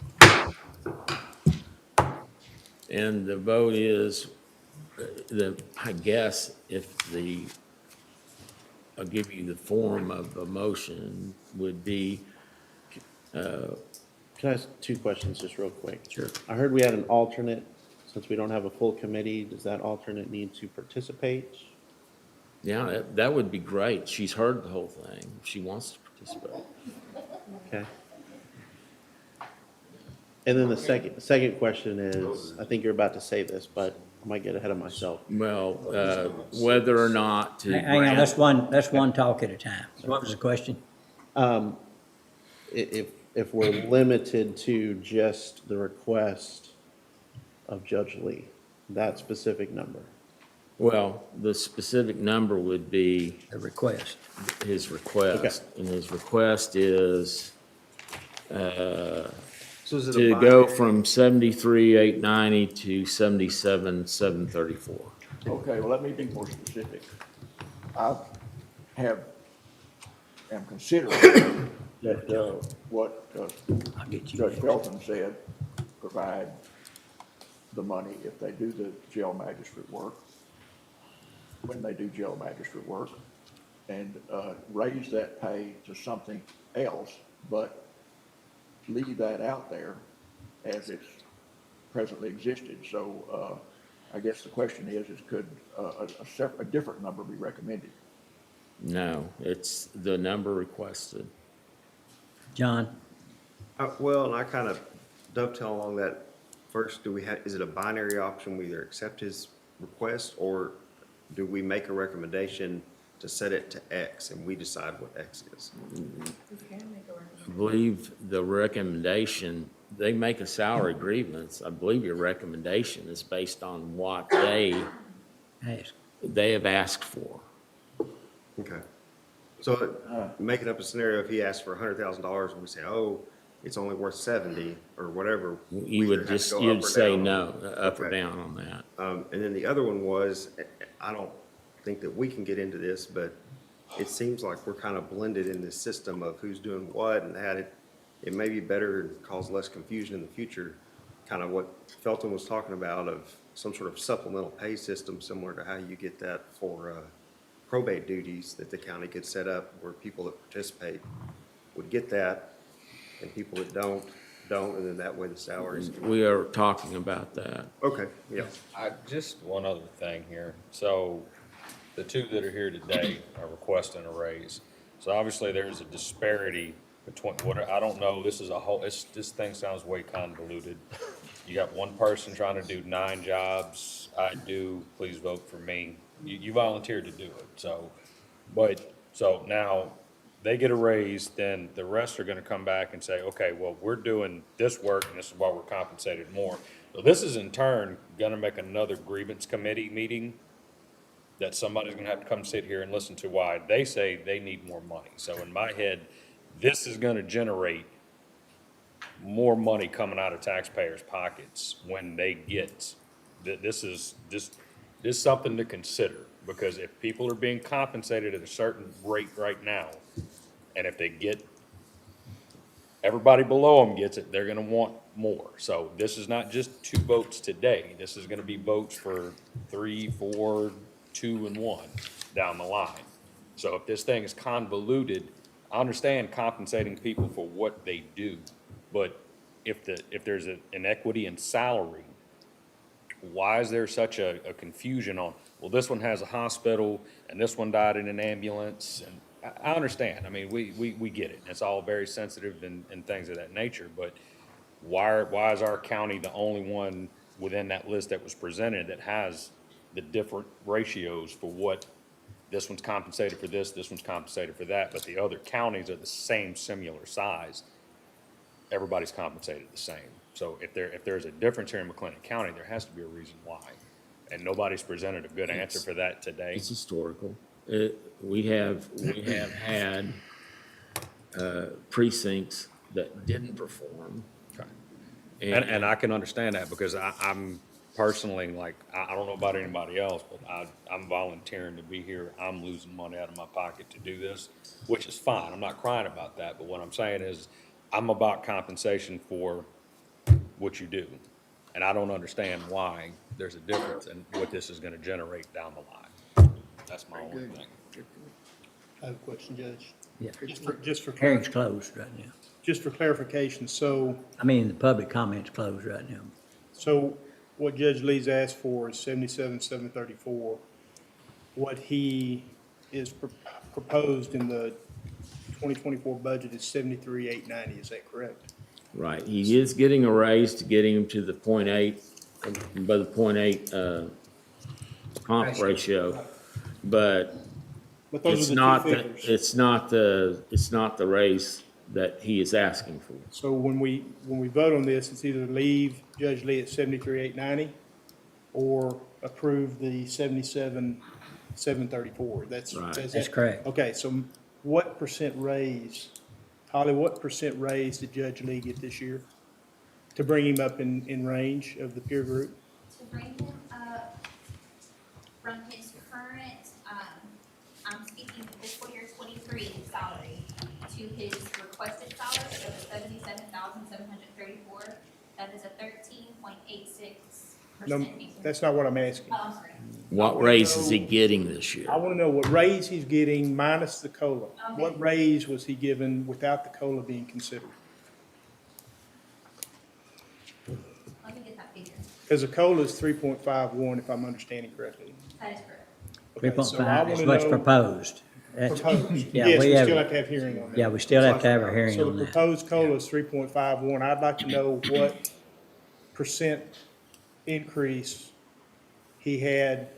And the vote is, I guess, I'll give you the form of a motion would be, Can I ask two questions just real quick? Sure. I heard we had an alternate. Since we don't have a full committee, does that alternate need to participate? Yeah, that would be great. She's heard the whole thing. She wants to participate. Okay. And then the second question is, I think you're about to say this, but I might get ahead of myself. Well, whether or not to Hang on, grant, that's one talk at a time. What was the question? If we're limited to just the request of Judge Lee, that specific number. well, the specific number would be The request. his request. And his request is So is it a to go binary? from 73,890 to 77,734. Okay, well, let me be more specific. I am considering that, what I'll get you. Judge Felton said, provide the money if they do the jail magistrate work, when they do jail magistrate work, and raise that pay to something else, but leave that out there as it's presently existed. So I guess the question is could a different number be recommended? No, it's the number requested. John? Well, and I kind of dovetail along that. First, is it a binary option? We either accept his request, or do we make a recommendation to set it to X and we decide what X is? I believe the recommendation, they make a salary grievance. I believe your recommendation is based on what Ask. they have asked for. Okay. So making up a scenario, if he asked for $100,000 and we say, oh, it's only worth 70 or whatever. we You either would have to just, go up you'd or say down. no, up or Okay. down on that. And then the other one was, I don't think that we can get into this, but it seems like we're kind of blended in this system of who's doing what and that. It may be better and cause less confusion in the future, kind of what Felton was talking about of some sort of supplemental pay system similar to how you get that for probate duties that the county could set up where people that participate would get that and people that don't, and then that way the salaries. We are talking about that. Okay, yeah. Just one other thing here. So the two that are here today are requesting a raise. So obviously there's a disparity between I don't know, this thing sounds way convoluted. You got one person trying to do 9 jobs. I do, please vote for me. You volunteered to do it, so now they get a raise, then the rest are gonna come back and say, okay, well, we're doing this work and this is why we're compensated more. So this is in turn gonna make another grievance committee meeting that somebody's gonna have to come sit here and listen to why they say they need more money. So in my head, this is gonna generate more money coming out of taxpayers' pockets when they get, this is something to consider. Because if people are being compensated at a certain rate right now, and if they get, everybody below them gets it, they're gonna want more. So this is not just 2 votes today, this is gonna be votes for 3, 4, 2, and 1 down the line. So if this thing is convoluted, I understand compensating people for what they do, but if there's an inequity in salary, why is there such a confusion on, well, this one has a hospital and this one died in an ambulance? And I understand. I mean, we get it. It's all very sensitive and things of that nature, but why is our county the only one within that list that was presented that has the different ratios for what this one's compensated for this one's compensated for that, but the other counties are the same similar size? Everybody's compensated the same. So if there's a difference here in McLennan County, there has to be a reason why. And nobody's presented a good answer for that today. It's historical. We have had precincts that didn't perform. And I can understand that because I'm personally, like, I don't know about anybody else, but I'm volunteering to be here. I'm losing money out of my pocket to do this, which is fine. I'm not crying about that. But what I'm saying is I'm about compensation for what you do. And I don't understand why there's a difference in what this is gonna generate down the line. That's my only thing. I have a question, Judge. Yeah. Just for Hearing's closed right now. Just for clarification, so, I mean, the public comment's closed right now. so what Judge Lee's asked for is 77,734. What he is proposed in the 2024 budget is 73,890, is that correct? Right, he is getting a raise to get him to the 0.8, by the 0.8 comp ratio, but But those it's are the not, two the figures. it's not the raise that he is asking for. So when we vote on this, it's either leave Judge Lee at 73,890 or approve the 77,734. Right. That's correct. Okay, so what percent raise, Holly, what percent raise did Judge Lee get this year to bring him up in range of the peer group? To bring him up from his current, I'm speaking fiscal year 23 salary to his requested salary of 77,734, that is a 13.86% No, increase. that's not what I'm asking. Oh, I'm sorry. What raise is he getting this year? I want to know what raise he's getting minus the COLA. Okay. What raise was he given without the COLA being considered? Let me get that figure. Because the COLA is 3.51, if I'm understanding correctly. That is correct. Okay, so I 3.5 is wanna what's know- proposed. That's- Proposed. Yeah, Yes, we we have- still have to have hearing on that. Yeah, we still have to have a hearing So on the that. proposed COLA is 3.51. I'd like to know what percent increase he had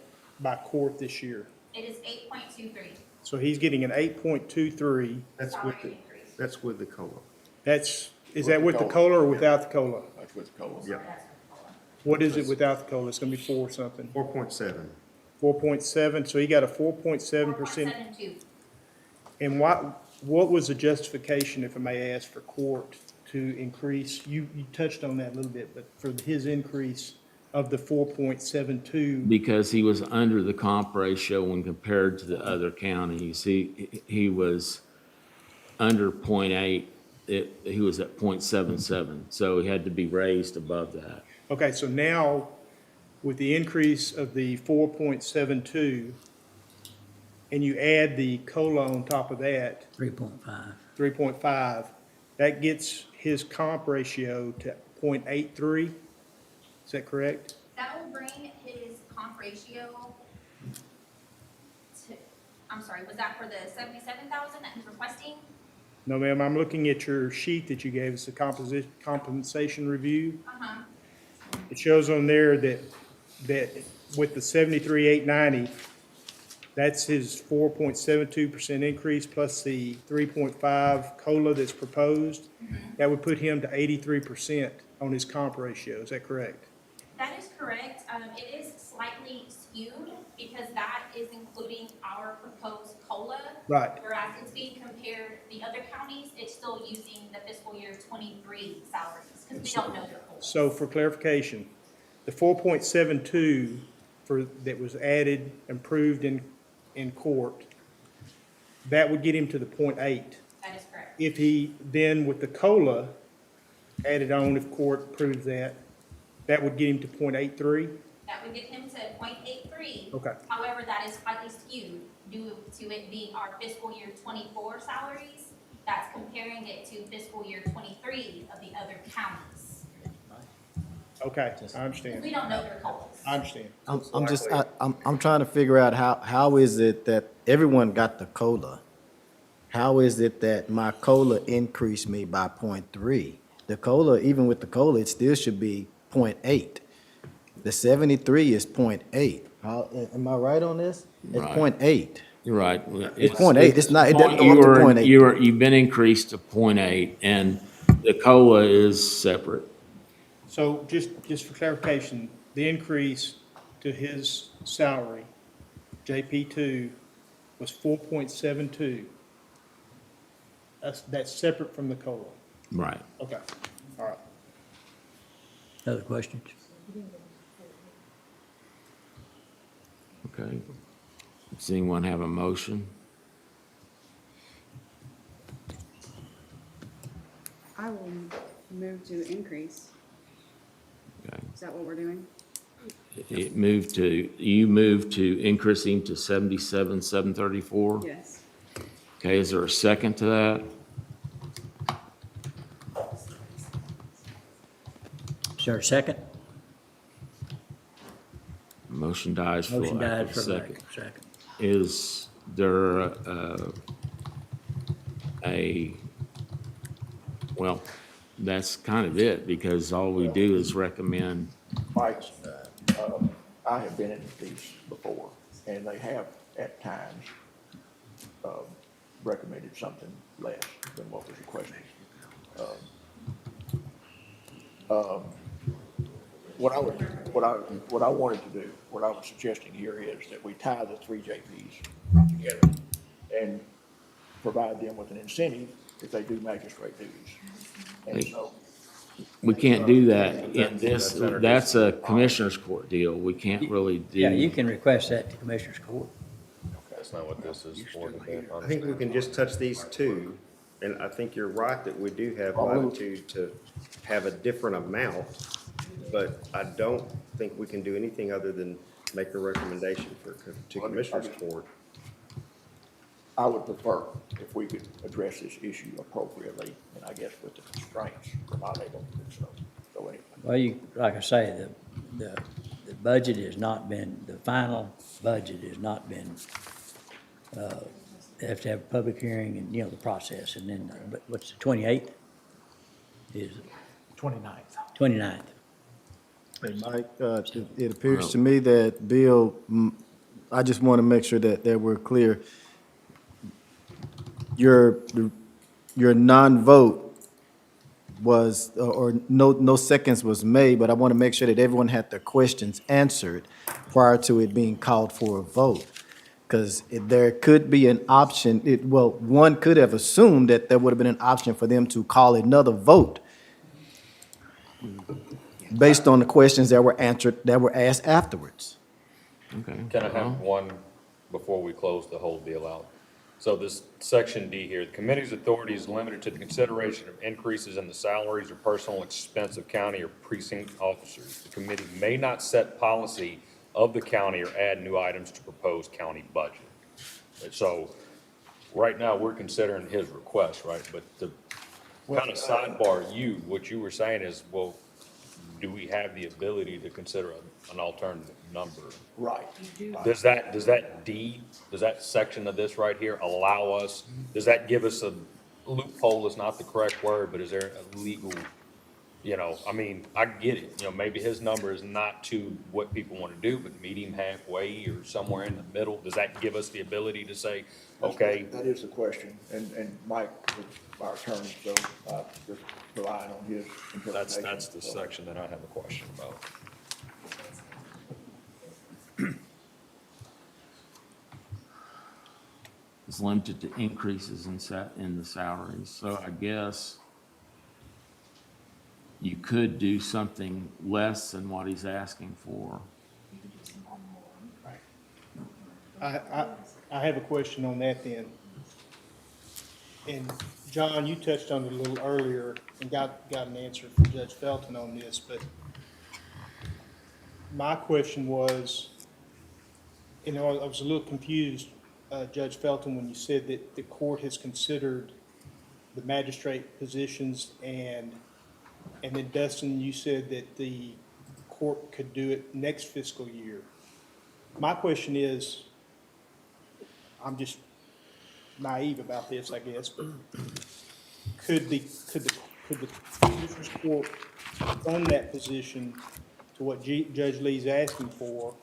by court this year. It is 8.23 So he's getting an 8.23. That's salary with the, increase. that's with the COLA. Is that with the COLA or without the COLA? That's with COLA. Yeah, What is it without the COLA? It's gonna be 4 something. 4.7. 4.7, so he got a 4.7%. 4.72. And what was the justification, if I may ask, for court to increase, you touched on that a little bit, but for his increase of the 4.72? Because he was under the comp ratio when compared to the other counties. He was under 0.8, he was at 0.77, so he had to be raised above that. Okay, so now, with the increase of the 4.72, and you add the COLA on top of that, 3.5. 3.5, that gets his comp ratio to 0.83? Is that correct? That will bring his comp ratio to, I'm sorry, was that for the 77,000 that he's requesting? No, ma'am, I'm looking at your sheet that you gave us, the compensation review. Uh-huh. It shows on there that with the 73,890, that's his 4.72% increase plus the 3.5 COLA that's proposed. That would put him to 83% on his comp ratio. Is that correct? That is correct. It is slightly skewed because that is including our proposed COLA. Right. Whereas it's being compared, the other counties, it's still using the fiscal year 23 salaries because we don't know their COLA. So for clarification, the 4.72 that was added, approved in court, that would get him to the 0.8. That is correct. If he then with the COLA added on, if court approves that, that would get him to 0.83? That would get him to 0.83. Okay. However, that is slightly skewed due to it being our fiscal year 24 salaries. That's comparing it to fiscal year 23 of the other counties. Okay, I Because understand. we don't know their COLAs. I understand. I'm trying to figure out how is it that everyone got the COLA? How is it that my COLA increased me by 0.3? The COLA, even with the COLA, it still should be 0.8. The 73 is 0.8. Am I right on this? It's Right. 0.8. You're right. It's 0.8. It's not, it doesn't go up to 0.8. You've been increased to 0.8, and the COLA is separate. So just for clarification, the increase to his salary, JP2, was 4.72. That's separate from the COLA. Right. Okay, all right. Other questions? Okay. Does anyone have a motion? I will move to increase. Okay. Is that what we're doing? You moved to increase him to 77,734? Yes. Okay, is there a second to that? Is there a second? Motion dies for Motion lack dies of for a lack second. of second. Is they're, well, that's kind of it, because all we do is recommend. Mike, I have been in these before, and they have at times recommended something less than what was requested. What I wanted to do, what I was suggesting here is that we tie the three JPs together and provide them with an incentive if they do magistrate duties. And so, We can't do that in this, that's a commissioner's court deal. We can't really do. Yeah, you can request that to Commissioner's Court. That's not what this is for. I think we can just touch these two, and I think you're right that we do have latitude to have a different amount, but I don't think we can do anything other than make a recommendation to Commissioner's Court. I would prefer if we could address this issue appropriately, and I guess with the constraints, we're not able to do so. So anyway. Well, like I say, the budget has not been, the final budget has not been, they have to have a public hearing and, the process, and then, but what's the 28th? Is 29th. 29th. Hey, Mike, it appears to me that Bill, I just want to make sure that we're clear. Your non-vote was, or no seconds was made, but I want to make sure that everyone had their questions answered prior to it being called for a vote. Because there could be an option, one could have assumed that there would have been an option for them to call another vote based on the questions that were answered, that were asked afterwards. Okay. Can I have one before we close the whole deal out? So this section D here, the committee's authority is limited to the consideration of increases in the salaries or personal expense of county or precinct officers. The committee may not set policy of the county or add new items to proposed county budget. And so, right now, we're considering his request, right? But the kind of sidebar what you were saying is, well, do we have the ability to consider an alternative number? Right. Does that section of this right here allow us, does that give us a loophole is not the correct word, but is there a legal, I mean, I get it, maybe his number is not to what people want to do, but meet him halfway or somewhere in the middle. Does that give us the ability to say, okay? That is the question, and Mike is our attorney, so just relying on his interpretation. That's the section that I have a question about. It's limited to increases in the salaries. So I guess you could do something less than what he's asking for. I have a question on that then. And John, you touched on it a little earlier and got an answer from Judge Felton on this, but my question was, I was a little confused, Judge Felton, when you said that the court has considered the magistrate positions, and then Dustin, you said that the court could do it next fiscal year. My question is, I'm just naive about this, I guess, but could the Commissioner's Court fund that position to what Judge Lee's asking for,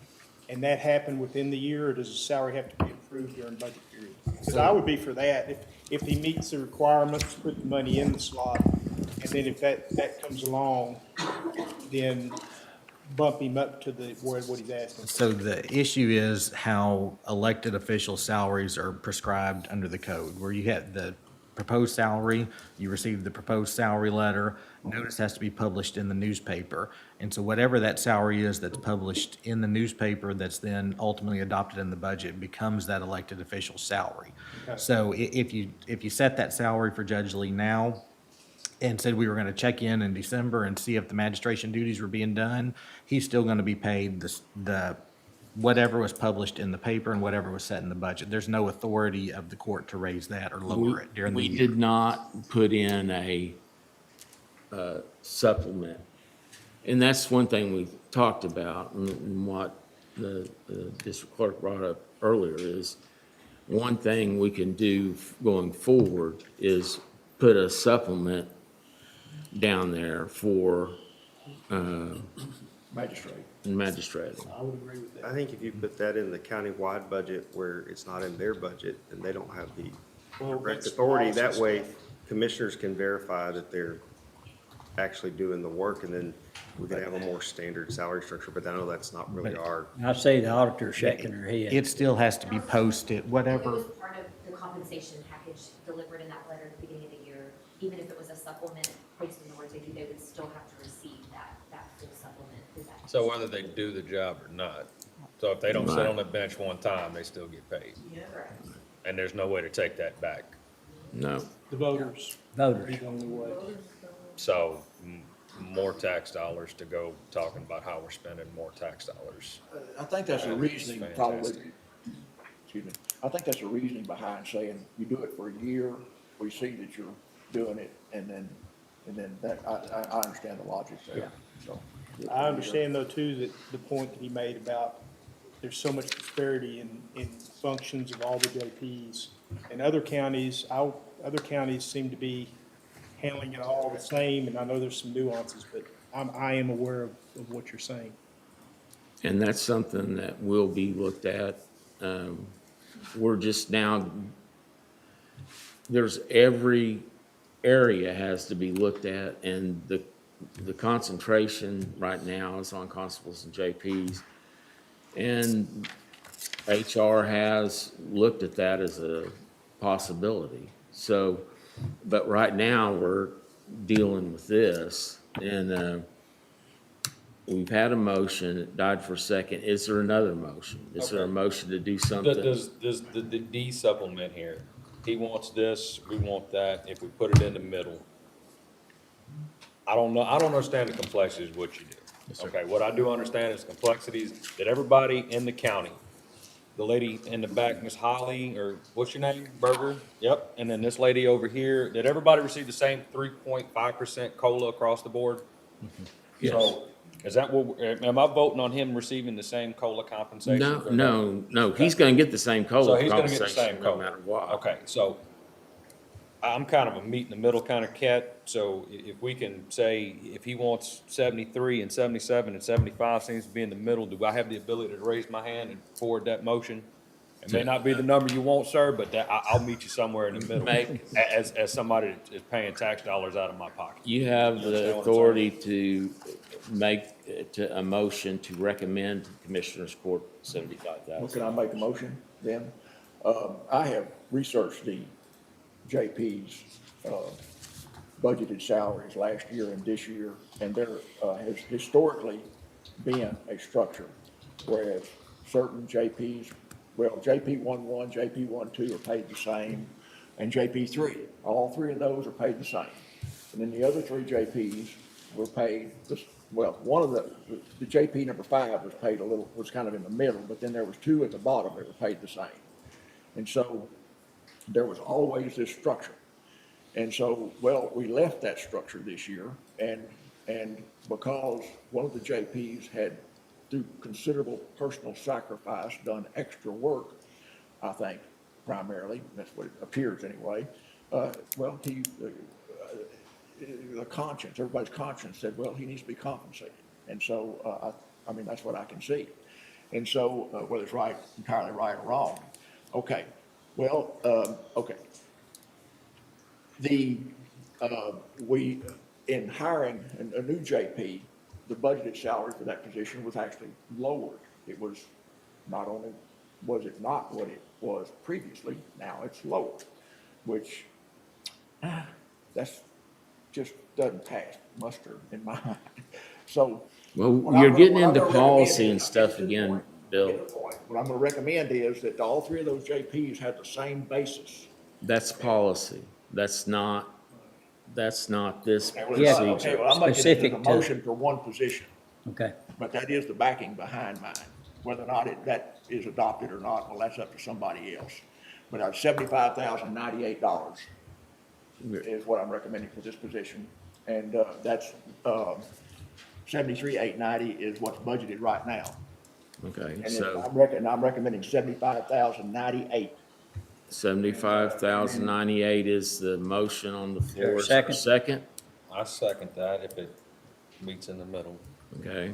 and that happen within the year, or does the salary have to be approved during budget period? Because I would be for that, if he meets the requirements, put the money in the slot, and then if that comes along, then bump him up to what he's asking. So the issue is how elected official salaries are prescribed under the code, where you have the proposed salary, you receive the proposed salary letter, notice has to be published in the newspaper. And so whatever that salary is that's published in the newspaper that's then ultimately adopted in the budget becomes that elected official salary. Okay. So if you set that salary for Judge Lee now and said we were going to check in December and see if the magistration duties were being done, he's still going to be paid the whatever was published in the paper and whatever was set in the budget. There's no authority of the court to raise that or lower it during the We year. did not put in a supplement. And that's one thing we talked about, and what the district clerk brought up earlier is, one thing we can do going forward is put a supplement down there for Magistrate. magistrating. I would agree with that. I think if you put that in the county-wide budget where it's not in their budget, then they don't have the Well, direct that's authority. That policy way, stuff. commissioners can verify that they're actually doing the work, and then we can have a more standard salary structure, but I know that's not really our. I see the auditor shaking her head. It still has to be posted, It whatever. was part of the compensation package delivered in that letter at the beginning of the year. Even if it was a supplement placed in the word JP, they would still have to receive that full supplement through that. So whether they do the job or not, so if they don't sit on the bench one time, they still get paid. Correct. And there's no way to take that back. No. The voters. Voters. Are the only way. So more tax dollars to go talking about how we're spending more tax dollars. I think that's the That's reasoning probably, fantastic. excuse me, I think that's the reasoning behind saying you do it for a year, we see that you're doing it, and then that, I understand the logic there, so. I understand though too, that the point that he made about there's so much disparity in functions of all the JPs. And other counties seem to be handling it all the same, and I know there's some nuances, but I am aware of what you're saying. And that's something that will be looked at. We're just now, there's every area has to be looked at, and the concentration right now is on constables and JPs. And HR has looked at that as a possibility. So, but right now, we're dealing with this, and we've had a motion, it died for a second. Is there another motion? Is there a motion to do something? Does the D supplement here, he wants this, we want that, if we put it in the middle. I don't know, I don't understand the complexities of what you do. Okay, what I do understand is complexities that everybody in the county, the lady in the back, Miss Holly, or what's your name, Berger? Yep, and then this lady over here, did everybody receive the same 3.5% COLA across the board? Yes. So, is that what, am I voting on him receiving the same COLA compensation? No, he's gonna get the same So COLA he's gonna get the same compensation no COLA? matter what. Okay, so I'm kind of a meet in the middle kind of cat, so if we can say, if he wants 73 and 77 and 75 seems to be in the middle, do I have the ability to raise my hand and forward that motion? It may not be the number you want, sir, but I'll meet you somewhere in the middle, as somebody that is paying tax dollars out of my pocket. You have You understand the what I'm authority to make a motion to recommend to Commissioners Court Well, 75,000. can I make a motion then? I have researched the JP's, budgeted salaries last year and this year, and there, has historically been a structure, whereas certain JPs, well, JP 11, JP 12 are paid the same, and JP 3, all three of those are paid the same. And then the other three JPs were paid, well, one of the JP number 5 was paid was kind of in the middle, but then there was two at the bottom that were paid the same. And so there was always this structure. And so, well, we left that structure this year, and because one of the JPs had, through considerable personal sacrifice, done extra work, I think, primarily, that's what it appears anyway, well, the conscience, everybody's conscience said, well, he needs to be compensated. And so, I mean, that's what I can see. And so, whether it's right, entirely right or wrong. Okay, well, okay. We, in hiring a new JP, the budgeted salary for that position was actually lowered. It was not only, was it not what it was previously, now it's lower, which, that's just doesn't pass muster in my mind. So. Well, what you're I'm getting gonna into recommend policy is- and stuff again, Bill. What I'm gonna recommend is that all three of those JPs have the same basis. That's policy. That's not this Okay, procedure. well, I'm making Specific it a to- motion for one position, Okay, but that is the backing behind mine. Whether or not that is adopted or not, well, that's up to somebody else. But $75,098 is what I'm recommending for this position. And, that's, 73,890 is what's budgeted right now. Okay, And then so, I'm recommending 75,098 $75,098 is the motion on the floor. Is there a Is there second? I second that if it meets in the middle. Okay.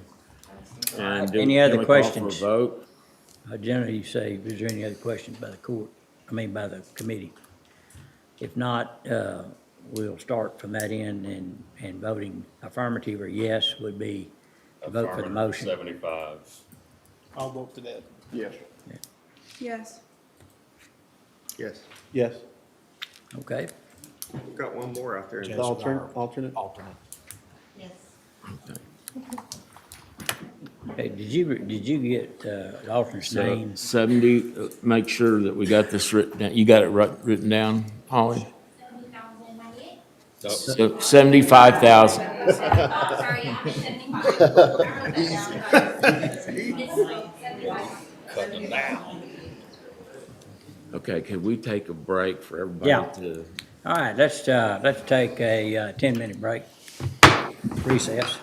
right, And any other can we call for a questions? vote? Generally, you say, is there any other questions by the court, by the committee? If not, we'll start from that end and voting affirmative or yes would be to vote for the Affirmative motion. 75. I'll vote for that. Yes. Yes. Yes. Yes. Okay, We've got one more out there. The alternate? Alternate. Yes. hey, did you get, the alternate's So name? 70, make sure that we got this written down. You got it written down, Holly? 70,098? So 75,000. Oh, sorry, yeah, 75. I wrote that down. It's 75. Cutting them down. Okay, could we take a break for Yeah. everybody to? All right, let's take a 10-minute break, recess.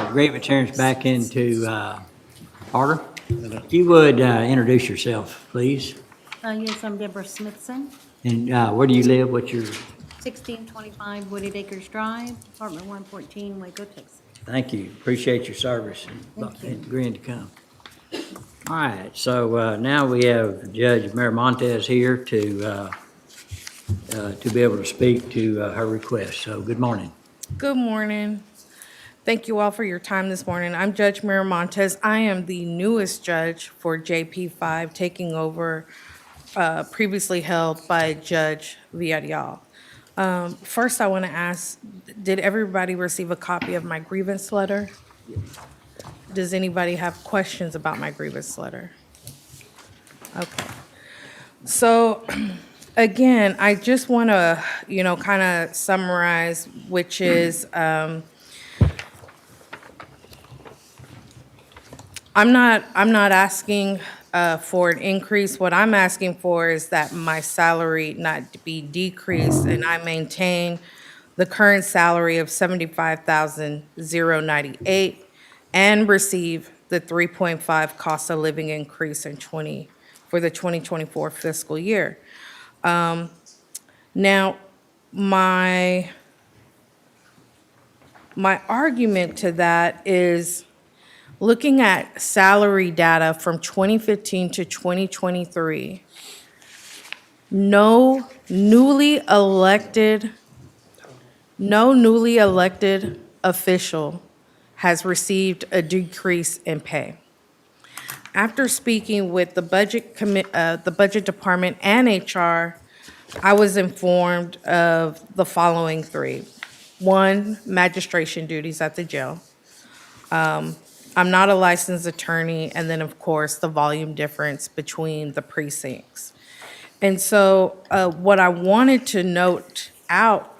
Grievance hearings back into order. If you would introduce yourself, please, Yes, I'm Deborah Smithson, and where do you live, what's your, 1625 Wooded Acres Drive, Apartment 114, Waco, Texas. thank you, appreciate your service Thank you. and agreeing to come. All right, so now we have Judge Miramontes here to be able to speak to her request, so good morning. Good morning. Thank you all for your time this morning. I'm Judge Miramontes. I am the newest judge for JP5, taking over previously held by Judge Villarreal. First, I want to ask, did everybody receive a copy of my grievance letter? Does anybody have questions about my grievance letter? Okay. So, again, I just want to, kind of summarize, which is, I'm not asking for an increase. What I'm asking for is that my salary not be decreased and I maintain the current salary of $75,098 and receive the 3.5 cost of living increase for the 2024 fiscal year. Now, my argument to that is, looking at salary data from 2015 to 2023, no newly elected official has received a decrease in pay. After speaking with the budget department and HR, I was informed of the following three. One, magistration duties at the jail. I'm not a licensed attorney, and then, of course, the volume difference between the precincts. And so what I wanted to note out,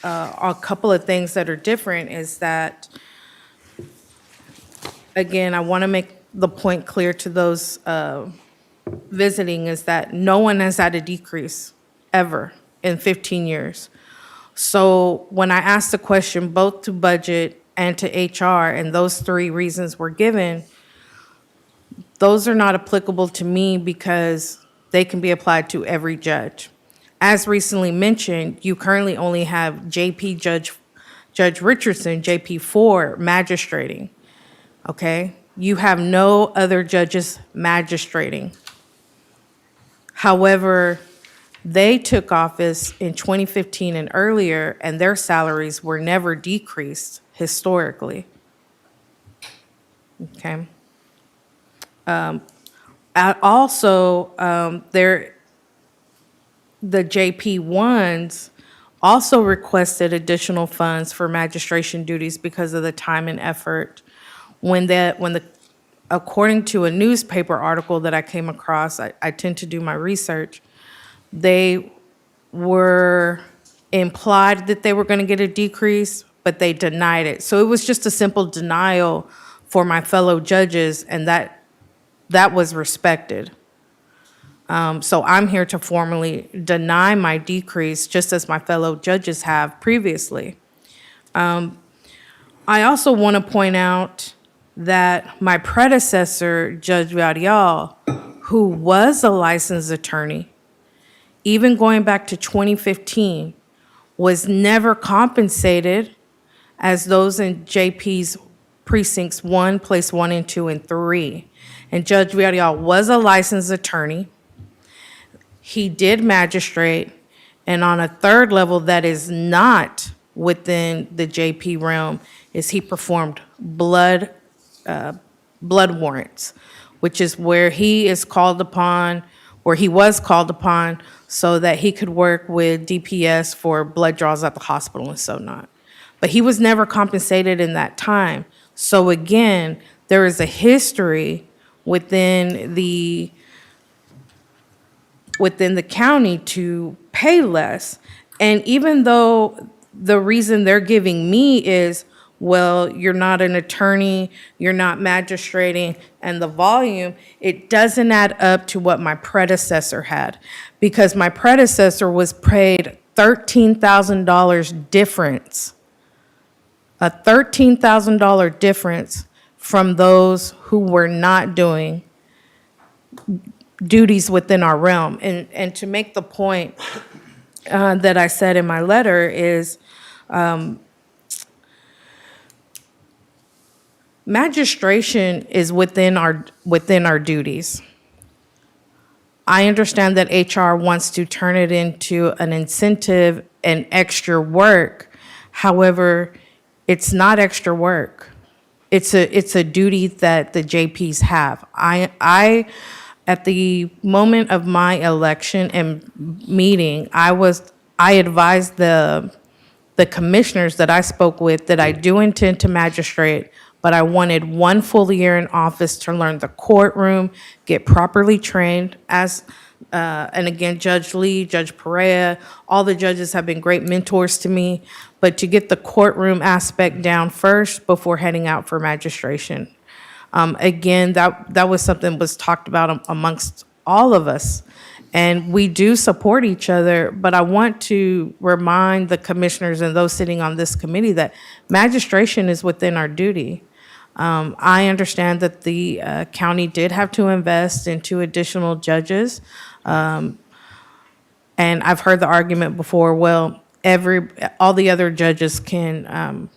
a couple of things that are different is that, again, I want to make the point clear to those visiting, is that no one has had a decrease ever in 15 years. So when I asked the question both to budget and to HR, and those three reasons were given, those are not applicable to me because they can be applied to every judge. As recently mentioned, you currently only have JP Judge Richardson, JP4 magistrating, okay? You have no other judges magistrating. However, they took office in 2015 and earlier, and their salaries were never decreased historically. Okay. Also, the JP1s also requested additional funds for magistration duties because of the time and effort. According to a newspaper article that I came across, I tend to do my research, they were implied that they were going to get a decrease, but they denied it. So it was just a simple denial for my fellow judges, and that was respected. So I'm here to formally deny my decrease, just as my fellow judges have previously. I also want to point out that my predecessor, Judge Villarreal, who was a licensed attorney, even going back to 2015, was never compensated as those in JP's precincts 1, place 1 and 2 and 3. And Judge Villarreal was a licensed attorney. He did magistrate, and on a third level that is not within the JP realm is he performed blood warrants, which is where he is called upon, or he was called upon, so that he could work with DPS for blood draws at the hospital and so not. But he was never compensated in that time. So again, there is a history within the county to pay less. And even though the reason they're giving me is, well, you're not an attorney, you're not magistrating, and the volume, it doesn't add up to what my predecessor had. Because my predecessor was paid $13,000 difference a $13,000 difference from those who were not doing duties within our realm. And to make the point that I said in my letter is, magistration is within our duties. I understand that HR wants to turn it into an incentive and extra work. However, it's not extra work. It's a duty that the JPs have. I at the moment of my election and meeting, I advised the commissioners that I spoke with that I do intend to magistrate, but I wanted 1 full year in office to learn the courtroom, get properly trained and again, Judge Lee, Judge Perea, all the judges have been great mentors to me, but to get the courtroom aspect down first before heading out for magistration. Again, that was something was talked about amongst all of us. And we do support each other, but I want to remind the commissioners and those sitting on this committee that magistration is within our duty. I understand that the county did have to invest in 2 additional judges. And I've heard the argument before, well, all the other judges can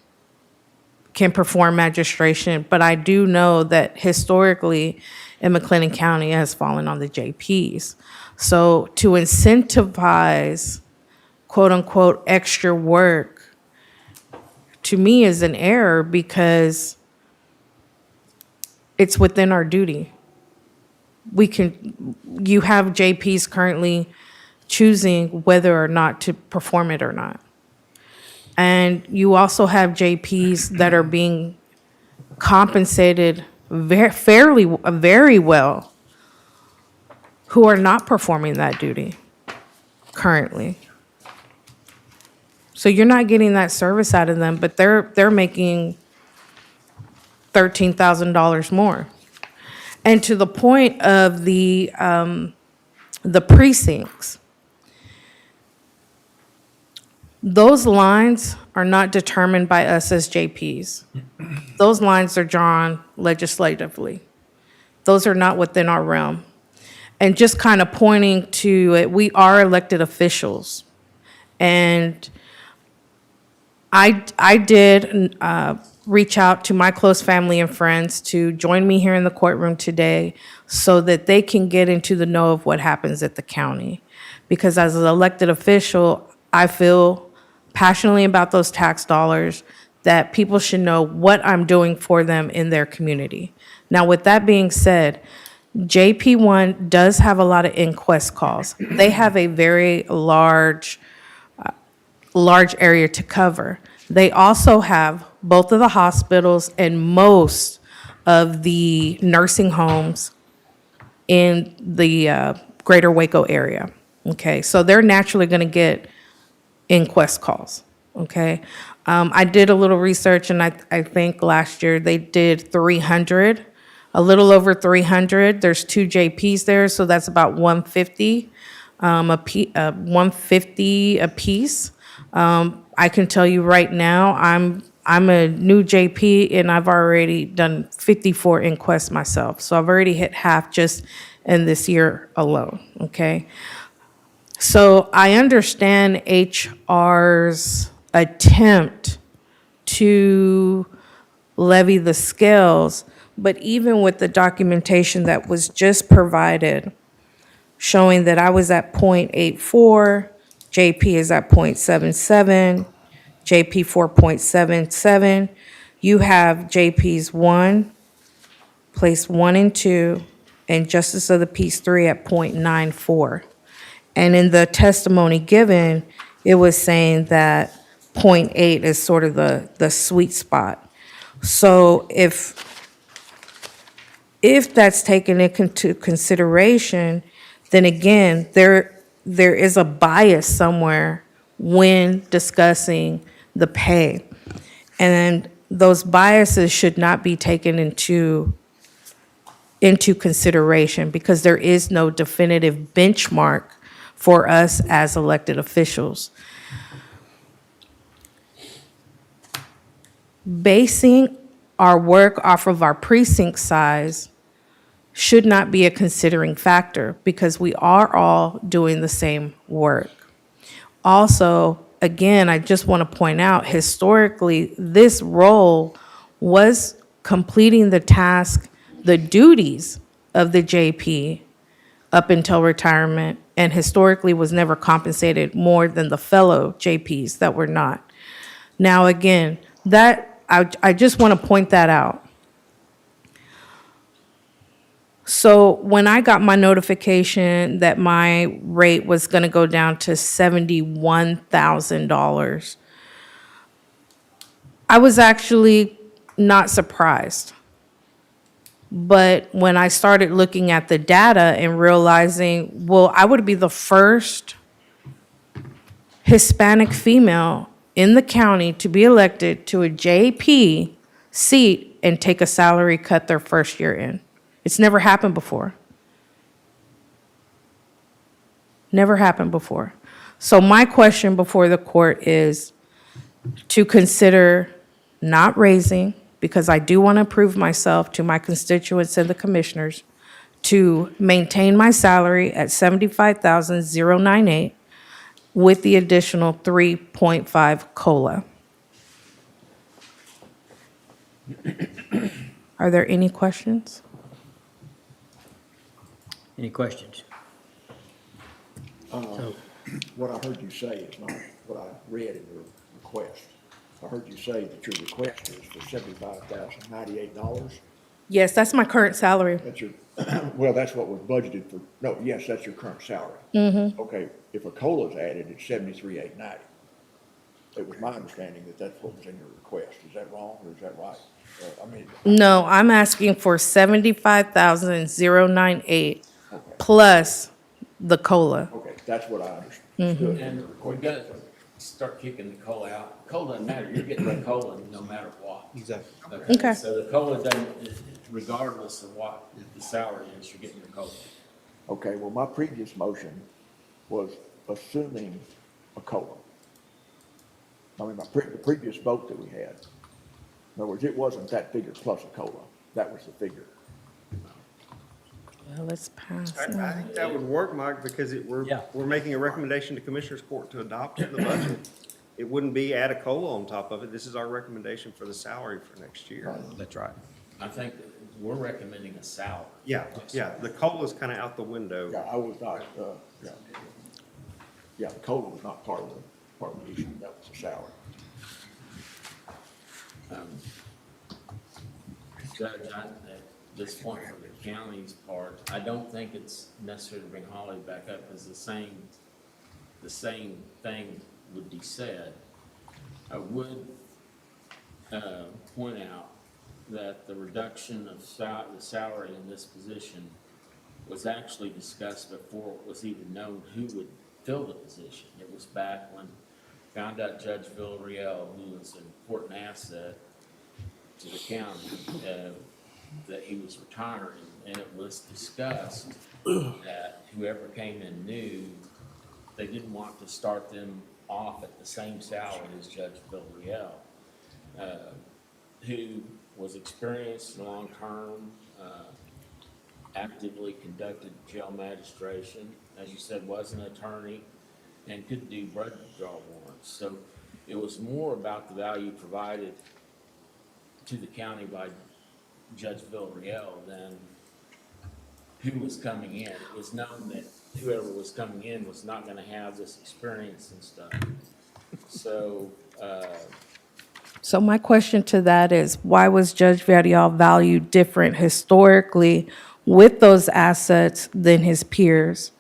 perform magistration, but I do know that historically in McLennan County it has fallen on the JPs. So to incentivize quote unquote extra work to me is an error because it's within our duty. You have JPs currently choosing whether or not to perform it or not. And you also have JPs that are being compensated very well who are not performing that duty currently. So you're not getting that service out of them, but they're making $13,000 more. And to the point of the precincts, those lines are not determined by us as JPs. Those lines are drawn legislatively. Those are not within our realm. And just kind of pointing to it, we are elected officials. And I did reach out to my close family and friends to join me here in the courtroom today so that they can get into the know of what happens at the county. Because as an elected official, I feel passionately about those tax dollars, that people should know what I'm doing for them in their community. Now, with that being said, JP1 does have a lot of inquest calls. They have a very large area to cover. They also have both of the hospitals and most of the nursing homes in the greater Waco area. Okay, so they're naturally going to get inquest calls. Okay, I did a little research, and I think last year they did 300, a little over 300. There's 2 JPs there, so that's about 150, 150 a piece. I can tell you right now, I'm a new JP, and I've already done 54 inquests myself. So I've already hit half just in this year alone. Okay. So I understand HR's attempt to levy the scales, but even with the documentation that was just provided, showing that I was at 0.84, JP is at 0.77, JP 4.77, you have JPs 1, place 1 and 2, and Justice of the Peace 3 at 0.94. And in the testimony given, it was saying that 0.8 is sort of the sweet spot. So if that's taken into consideration, then again, there is a bias somewhere when discussing the pay. And those biases should not be taken into consideration because there is no definitive benchmark for us as elected officials. basing our work off of our precinct size should not be a considering factor because we are all doing the same work. Also, again, I just want to point out, historically, this role was completing the task, the duties of the JP up until retirement, and historically was never compensated more than the fellow JPs that were not. Now, again, I just want to point that out. So when I got my notification that my rate was going to go down to $71,000, I was actually not surprised. But when I started looking at the data and realizing, well, I would be the first Hispanic female in the county to be elected to a JP seat and take a salary cut their first year in. It's never happened before. Never happened before. So my question before the court is to consider not raising, because I do want to prove myself to my constituents and the commissioners, to maintain my salary at $75,098 with the additional 3.5 COLA. Are there any questions? Any questions? What I heard you say is not what I read in your request. I heard you say that your request is for $75,098. Yes, that's my current salary. That's your, well, that's what was budgeted for, no, yes, that's your current salary. Okay, if a COLA's added, it's $73,890. It was my understanding that that's what was in your request. Is that wrong or is that right? No, I'm asking for $75,098 plus the COLA. Okay, that's what I understood. And we got to start kicking the COLA out. COLA doesn't matter, you're getting the COLA no matter what. Exactly. Okay. So the COLA doesn't, regardless of what the salary is, you're getting your COLA. Okay, well, my previous motion was assuming a COLA. I mean, the previous vote that we had. In other words, it wasn't that figure plus a COLA. That was the figure. Well, let's pass. I think that would work, Mike, because we're making a recommendation to Commissioners Court to adopt the budget. It wouldn't be add a COLA on top of it. This is our recommendation for the salary for next year. That's right. I think that we're recommending a salary. Yeah, the COLA's kind of out the window. Yeah, I was not, yeah, the COLA was not part of the issue. That was the salary. Judge, at this point, for the county's part, I don't think it's necessary to bring Holly back up, because the same thing would be said. I would point out that the reduction of the salary in this position was actually discussed before it was even known who would fill the position. It was back when found out Judge Villarreal, who was an important asset to the county, that he was retiring, and it was discussed that whoever came in new, they didn't want to start them off at the same salary as Judge Villarreal, who was experienced long-term, actively conducted jail magistration, as you said, was an attorney, and could do blood draw warrants. So it was more about the value provided to the county by Judge Villarreal than who was coming in. It was known that whoever was coming in was not gonna have this experience and stuff. So, So my question to that is, why was Judge Villarreal valued different historically with those assets than his peers?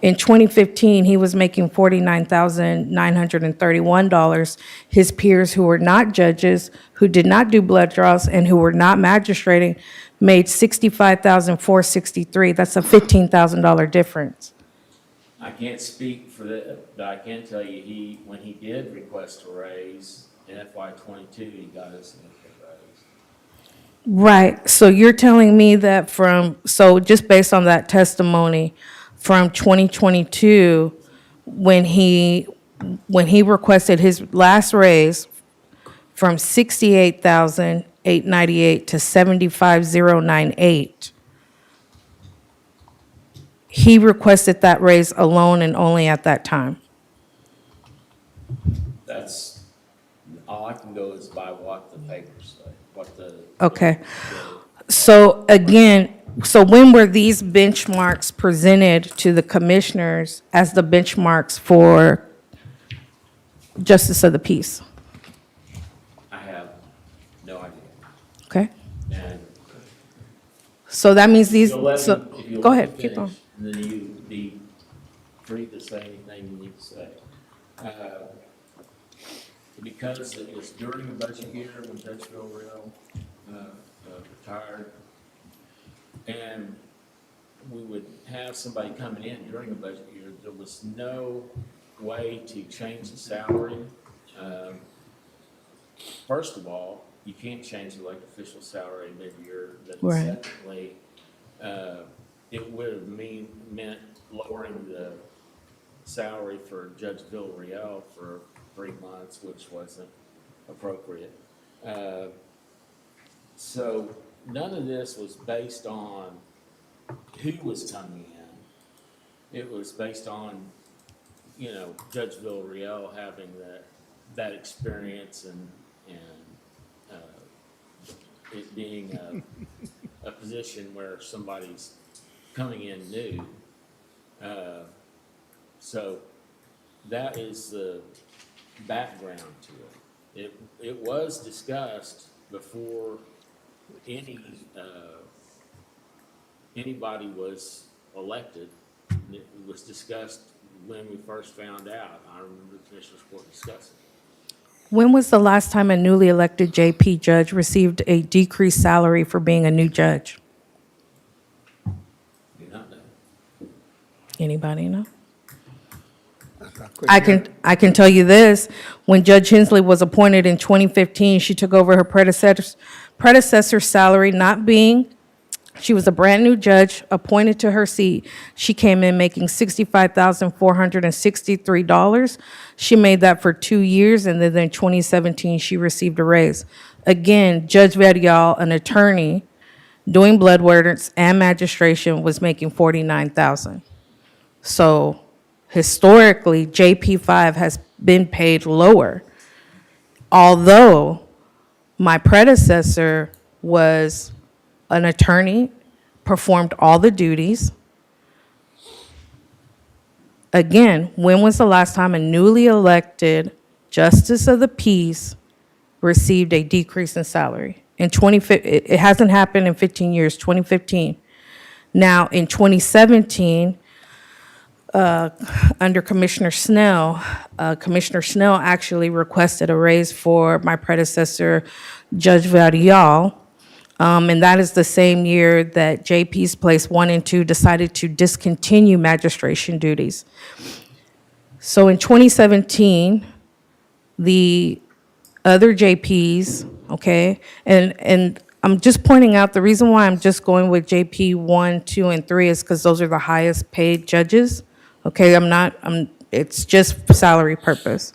In 2015, he was making $49,931. His peers who were not judges, who did not do blood draws, and who were not magistrating made $65,463. That's a $15,000 difference. I can't speak for that, but I can tell you when he did request a raise in FY '22, he got a significant raise. Right, so you're telling me that so just based on that testimony, from 2022, when he requested his last raise from 68,898 to 75,098. He requested that raise alone and only at that time. That's, all I can go is by what the papers say, what the. Okay. So again, so when were these benchmarks presented to the commissioners as the benchmarks for justice of the peace? I have no idea. Okay? And So that means these, you'll let so, me- if you'll go let me ahead, keep going. finish, and then you be free to say anything you need to say. Because it was during the budget year when Judge Villarreal retired, and we would have somebody coming in during the budget year, there was no way to change the salary. First of all, you can't change the elected official salary mid-year, but Right. secondly, it would have meant lowering the salary for Judge Villarreal for 3 months, which wasn't appropriate. So none of this was based on who was coming in. It was based on, you know, Judge Villarreal having that experience and it being a position where somebody's coming in new. So that is the background to it. It was discussed before anybody was elected. It was discussed when we first found out. I remember the Commissioners Court discussing it. When was the last time a newly elected JP judge received a decreased salary for being a new judge? Do not know. Anybody know? I can tell you this, when Judge Hensley was appointed in 2015, she took over her predecessor's salary, not being, she was a brand-new judge appointed to her seat. She came in making $65,463. She made that for 2 years, and then in 2017, she received a raise. Again, Judge Villarreal, an attorney doing blood warrants and magistration, was making $49,000. So historically, JP5 has been paid lower. Although my predecessor was an attorney, performed all the duties. Again, when was the last time a newly elected justice of the peace received a decrease in salary? In 2015, it hasn't happened in 15 years, 2015. Now, in 2017, under Commissioner Snell actually requested a raise for my predecessor, Judge Villarreal. And that is the same year that JP's Place 1 and 2 decided to discontinue magistration duties. So in 2017, the other JPs, okay, and I'm just pointing out, the reason why I'm just going with JP 1, 2, and 3 is because those are the highest paid judges, okay? It's just for salary purpose.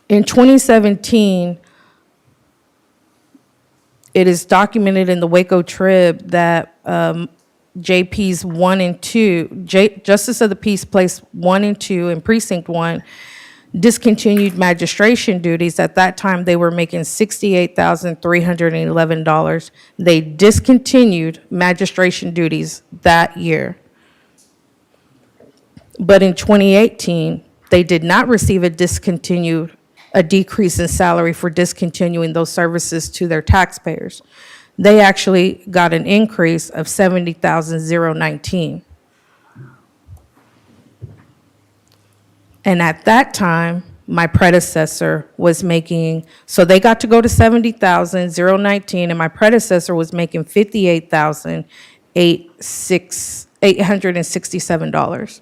In 2017, it is documented in the Waco Trib that JP's 1 and 2, Justice of the Peace Place 1 and 2 in Precinct 1 discontinued magistration duties. At that time, they were making $68,311. They discontinued magistration duties that year. But in 2018, they did not receive a decrease in salary for discontinuing those services to their taxpayers. They actually got an increase of $70,019. And at that time, my predecessor was making, so they got to go to $70,019, and my predecessor was making $58,867.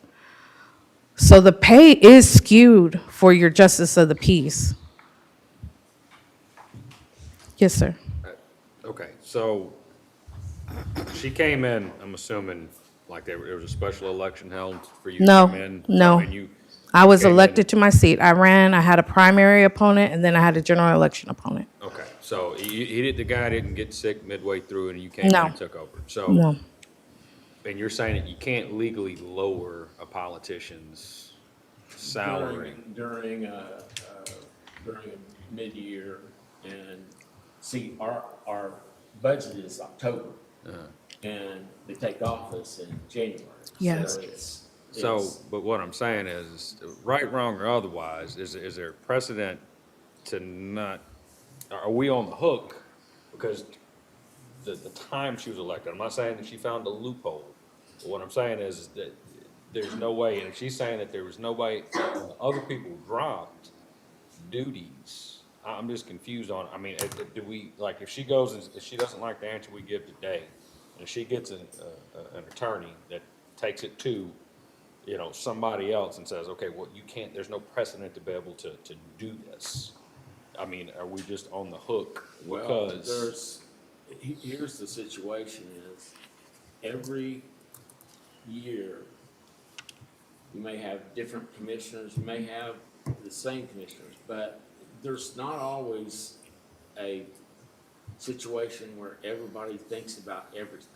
So the pay is skewed for your justice of the peace. Yes, sir. Okay, so she came in, I'm assuming, like there was a special election held for you to No, come in? no. And you I was Okay, then- elected to my seat. I ran, I had a primary opponent, and then I had a general election opponent. Okay, so the guy didn't get sick midway through and you came in No. and took over. So, No. and you're saying that you can't legally lower a politician's salary? During a mid-year, and see, our budget is October, and they take office in January. Yes. So it's, So, but what I'm saying is, right, wrong, or otherwise, is there precedent to not, are we on the hook? Because the time she was elected, I'm not saying that she found a loophole, but what I'm saying is that there's no way, and if she's saying that there was no way, other people dropped duties, I'm just confused on, I mean, do we, like, if she goes, and if she doesn't like the answer we give today, and if she gets an attorney that takes it to, you know, somebody else and says, okay, well, you can't, there's no precedent to be able to do this. I mean, are we just on the hook well, because? here's the situation is, every year, you may have different commissioners, you may have the same commissioners, but there's not always a situation where everybody thinks about everything.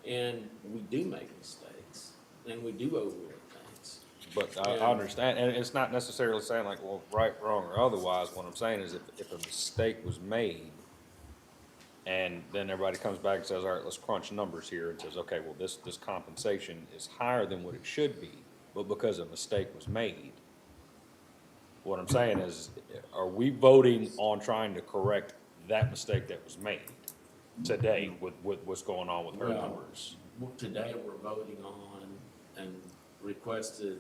And we do make mistakes, and we do overlook things. But I understand, and it's not necessarily saying like, well, right, wrong, or otherwise. What I'm saying is if a mistake was made, and then everybody comes back and says, all right, let's crunch numbers here, and says, okay, well, this compensation is higher than what it should be, but because a mistake was made. What I'm saying is, are we voting on trying to correct that mistake that was made today with what's going on with her Well, numbers? Today, we're voting on and requested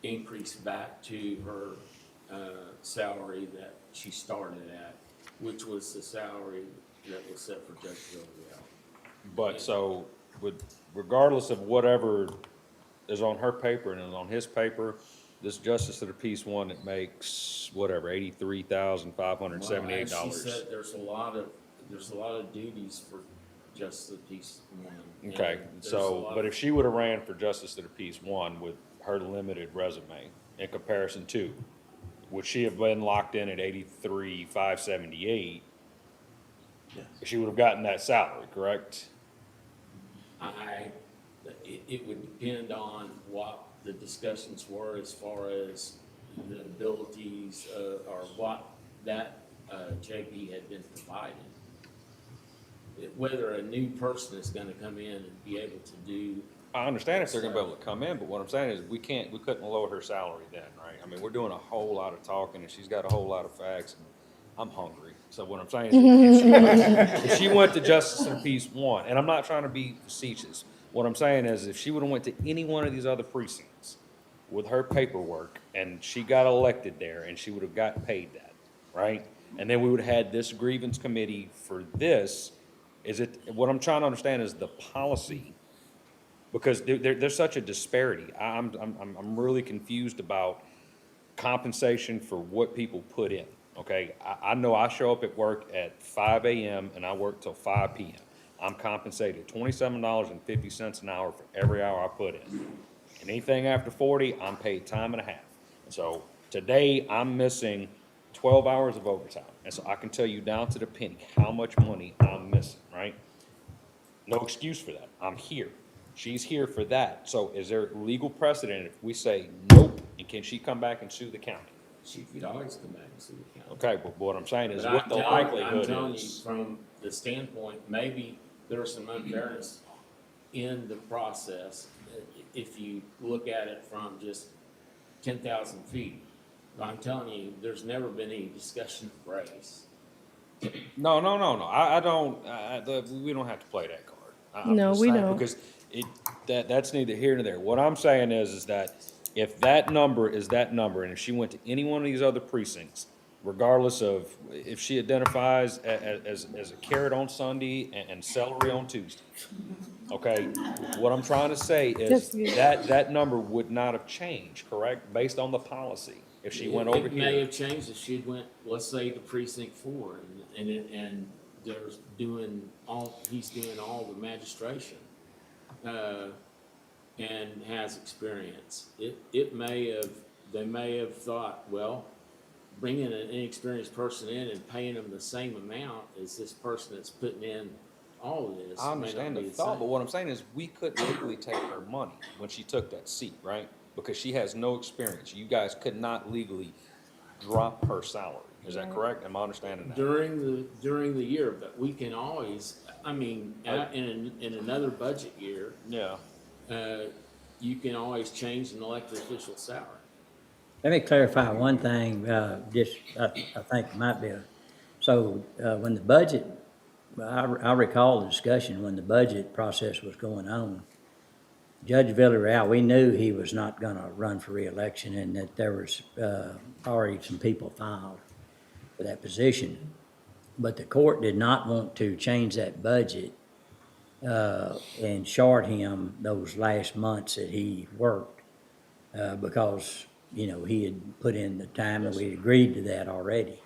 increase back to her salary that she started at, which was the salary that was set for Judge Villarreal. But so, regardless of whatever is on her paper and is on his paper, this Justice of the Peace one that makes whatever, $83,578. Well, as she said, there's a lot of duties for Justice of the Peace one. Okay, and there's a so, lot but of- if she would've ran for Justice of the Peace one with her limited resume in comparison to, would she have been locked in at 83,578? She would've gotten that salary, correct? it would depend on what the discussions were as far as the abilities, or what that, JP had been provided. Whether a new person is gonna come in and be able to do. I understand if they're gonna be able to come in, but what I'm saying is we couldn't lower her salary then, right? I mean, we're doing a whole lot of talking and she's got a whole lot of facts and I'm hungry. So what I'm saying is if she went to Justice and Peace one, and I'm not trying to be facetious, what I'm saying is if she would've went to any one of these other precincts with her paperwork and she got elected there and she would've got paid that, right? And then we would've had this grievance committee for this, what I'm trying to understand is the policy. Because there's such a disparity. I'm really confused about compensation for what people put in, okay? I know I show up at work at 5 AM and I work till 5 PM. I'm compensated $27.50 an hour for every hour I put in. And anything after 40, I'm paid time and a half. And so today, I'm missing 12 hours of overtime. And so I can tell you down to the penny how much money I'm missing, right? No excuse for that. I'm here. She's here for that. So is there legal precedent if we say nope, and can she come back and sue the county? She could always come back and sue the county. Okay, but what I'm saying is But what the I'm likelihood telling you, is. from the standpoint, maybe there's some unfairness in the process, if you look at it from just 10,000 feet. But I'm telling you, there's never been any discussion of race. No. I don't, we don't have to play that card. I'm No, just we saying, don't. Because that's neither here nor there. What I'm saying is that if that number is that number, and if she went to any one of these other precincts, regardless of if she identifies as a carrot on Sunday and celery on Tuesday, okay? What I'm trying to say is that number would not have changed, correct? Based on the policy, if she went over It may here. have changed if she'd went, let's say, to precinct 4, and he's doing all the magistration. and has experience. They may have thought, well, bringing an inexperienced person in and paying them the same amount as this person that's putting in all of this. I may not understand the be thought, same. but what I'm saying is we couldn't legally take her money when she took that seat, right? Because she has no experience. You guys could not legally drop her salary. Is that correct? Am I understanding that? During the year, but we can always, I mean, in another budget year, Yeah. you can always change an elected official's salary. Let me clarify one thing, I think it might be when the budget, I recall the discussion when the budget process was going on. Judge Villarreal, we knew he was not gonna run for reelection and that there was, already some people filed for that position. But the court did not want to change that budget, and short him those last months that he worked, because, he had put in the time and we agreed to that already.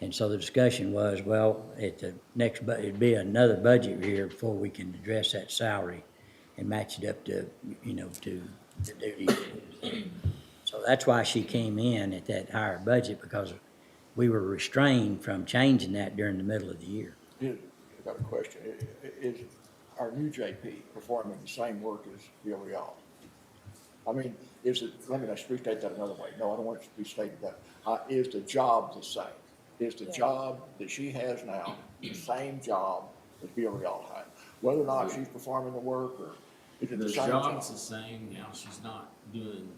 And so the discussion was, well, at the next, it'd be another budget year before we can address that salary and match it up to, to the duties. So that's why she came in at that higher budget, because we were restrained from changing that during the middle of the year. I got a question. Is our new JP performing the same work as Villarreal? I mean, let me restate that another way. No, I don't want it to be stated that. Is the job the same? Is the job that she has now the same job that Villarreal had? Whether or not she's performing the work, or is it the The same job? job's the same now, she's not doing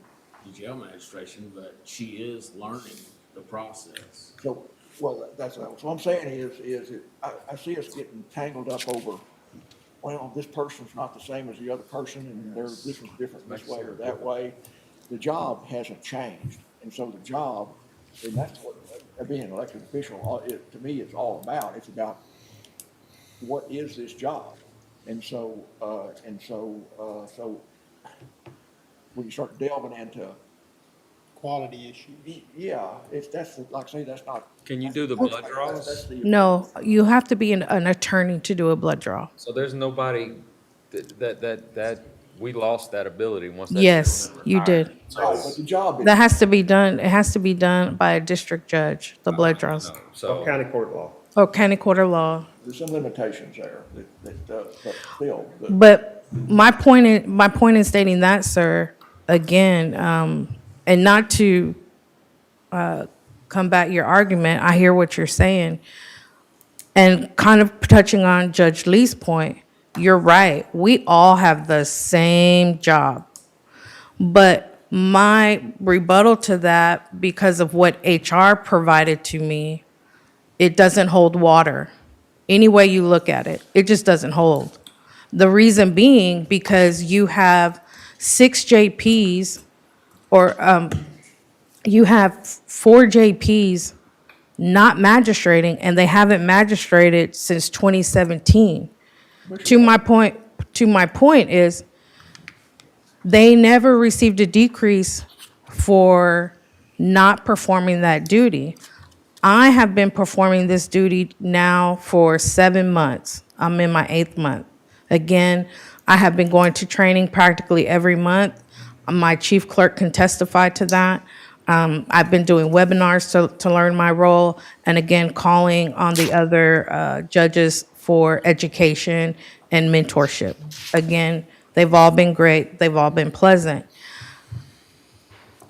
the jail magistration, but she is learning the process. So, well, that's what I'm saying I see us getting tangled up over, well, this person's not the same as the other person, and this is different this way or that way. The job hasn't changed, and so the job, and that's what, being an elected official, to me, it's all about. It's about, what is this job? And so when you start delving into, Quality issues. yeah, like I say, that's not. Can you do the blood draws? That's the- No, you have to be an attorney to do a blood draw. So there's nobody that we lost that ability once that. Yes, gentleman you retired. did. Right, but the job is. That has to be done, it has to be done by a district judge, the blood draws, No, So. County court law. or county court of law. There's some limitations there but still. But my point in stating that, sir, again, and not to combat your argument, I hear what you're saying. And kind of touching on Judge Lee's point, you're right. We all have the same job. But my rebuttal to that, because of what HR provided to me, it doesn't hold water. Any way you look at it, it just doesn't hold. The reason being because you have 6 JPs, or you have 4 JPs not magistrating, and they haven't magistrated since 2017. To my point is, they never received a decrease for not performing that duty. I have been performing this duty now for 7 months. I'm in my 8th month. Again, I have been going to training practically every month. My chief clerk can testify to that. I've been doing webinars to learn my role, and again, calling on the other judges for education and mentorship. Again, they've all been great. They've all been pleasant.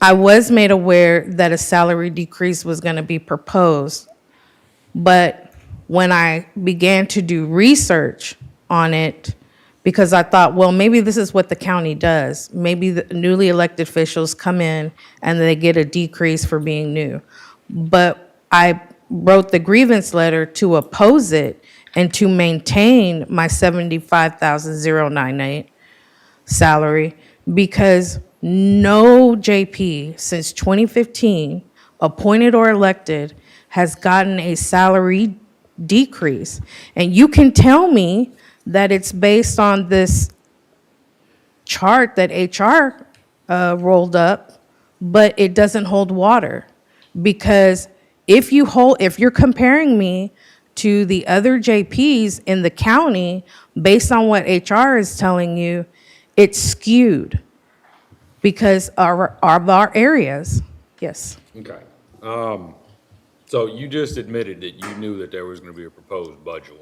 I was made aware that a salary decrease was going to be proposed, but when I began to do research on it, because I thought, well, maybe this is what the county does. Maybe the newly elected officials come in and they get a decrease for being new. But I wrote the grievance letter to oppose it and to maintain my $75,098 salary, because no JP since 2015, appointed or elected, has gotten a salary decrease. And you can tell me that it's based on this chart that HR rolled up, but it doesn't hold water. Because if you're comparing me to the other JPs in the county, based on what HR is telling you, it's skewed because of our areas. Yes. Okay. So you just admitted that you knew that there was gonna be a proposed budget,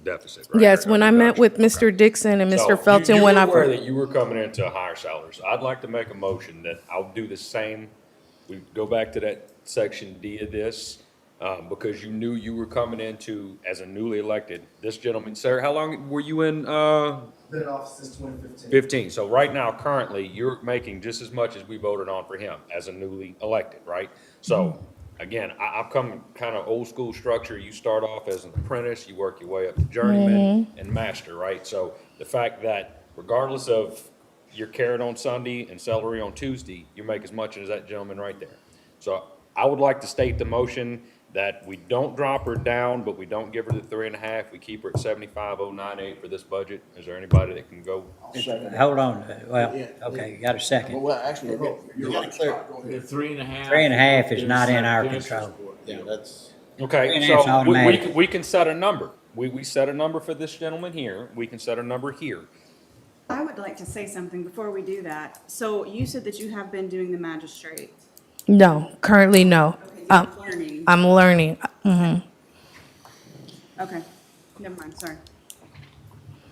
deficit, right? Yes, Or when I met reduction. with Okay. Mr. Dixon and So Mr. Felton, you when were I. aware that you were coming into a higher salary. So I'd like to make a motion that I'll do the same. We go back to that section D of this, because you knew you were coming into as a newly elected. This gentleman, sir, how long were you in, Been in office since 2015. 15. So right now, currently, you're making just as much as we voted on for him as a newly elected, right? So, again, I've come kind of old school structure. You start off as an apprentice, you work your way up to journeyman and master, right? So the fact that regardless of your carrot on Sunday and celery on Tuesday, you make as much as that gentleman right there. So I would like to state the motion that we don't drop her down, but we don't give her the 3.5. We keep her at 75,098 for this budget. Is there anybody that can go? Hold on, well, okay, you got a second. Well, actually, you're right. Go The ahead. 3.5. 3.5 is not in our Commissioner's control. report. Yeah, that's, Okay, 3.5 is so automatic. we can set a number. We set a number for this gentleman here. We can set a number here. I would like to say something before we do that. So you said that you have been doing the magistrate. No, currently, no. Okay, you're learning. I'm learning. Mhm. Okay, never mind, sorry.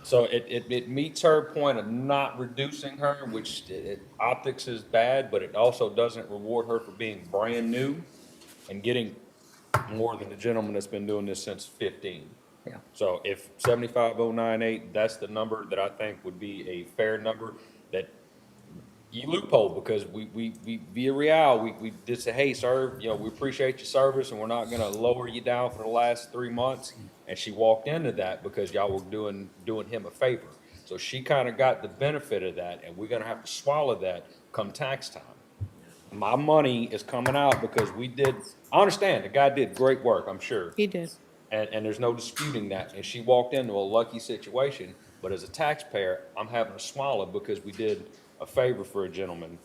So it meets her point of not reducing her, which optics is bad, but it also doesn't reward her for being brand new and getting more than the gentleman that's been doing this since 15. Yeah. So if 75,098, that's the number that I think would be a fair number, that you loophole, because we via Real, we did say, hey, sir, we appreciate your service and we're not gonna lower you down for the last 3 months. And she walked into that because y'all were doing him a favor. So she kind of got the benefit of that, and we're gonna have to swallow that come tax time. My money is coming out because I understand, the guy did great work, I'm sure. He did. And there's no disputing that. And she walked into a lucky situation, but as a taxpayer, I'm having to swallow because we did a favor for a gentleman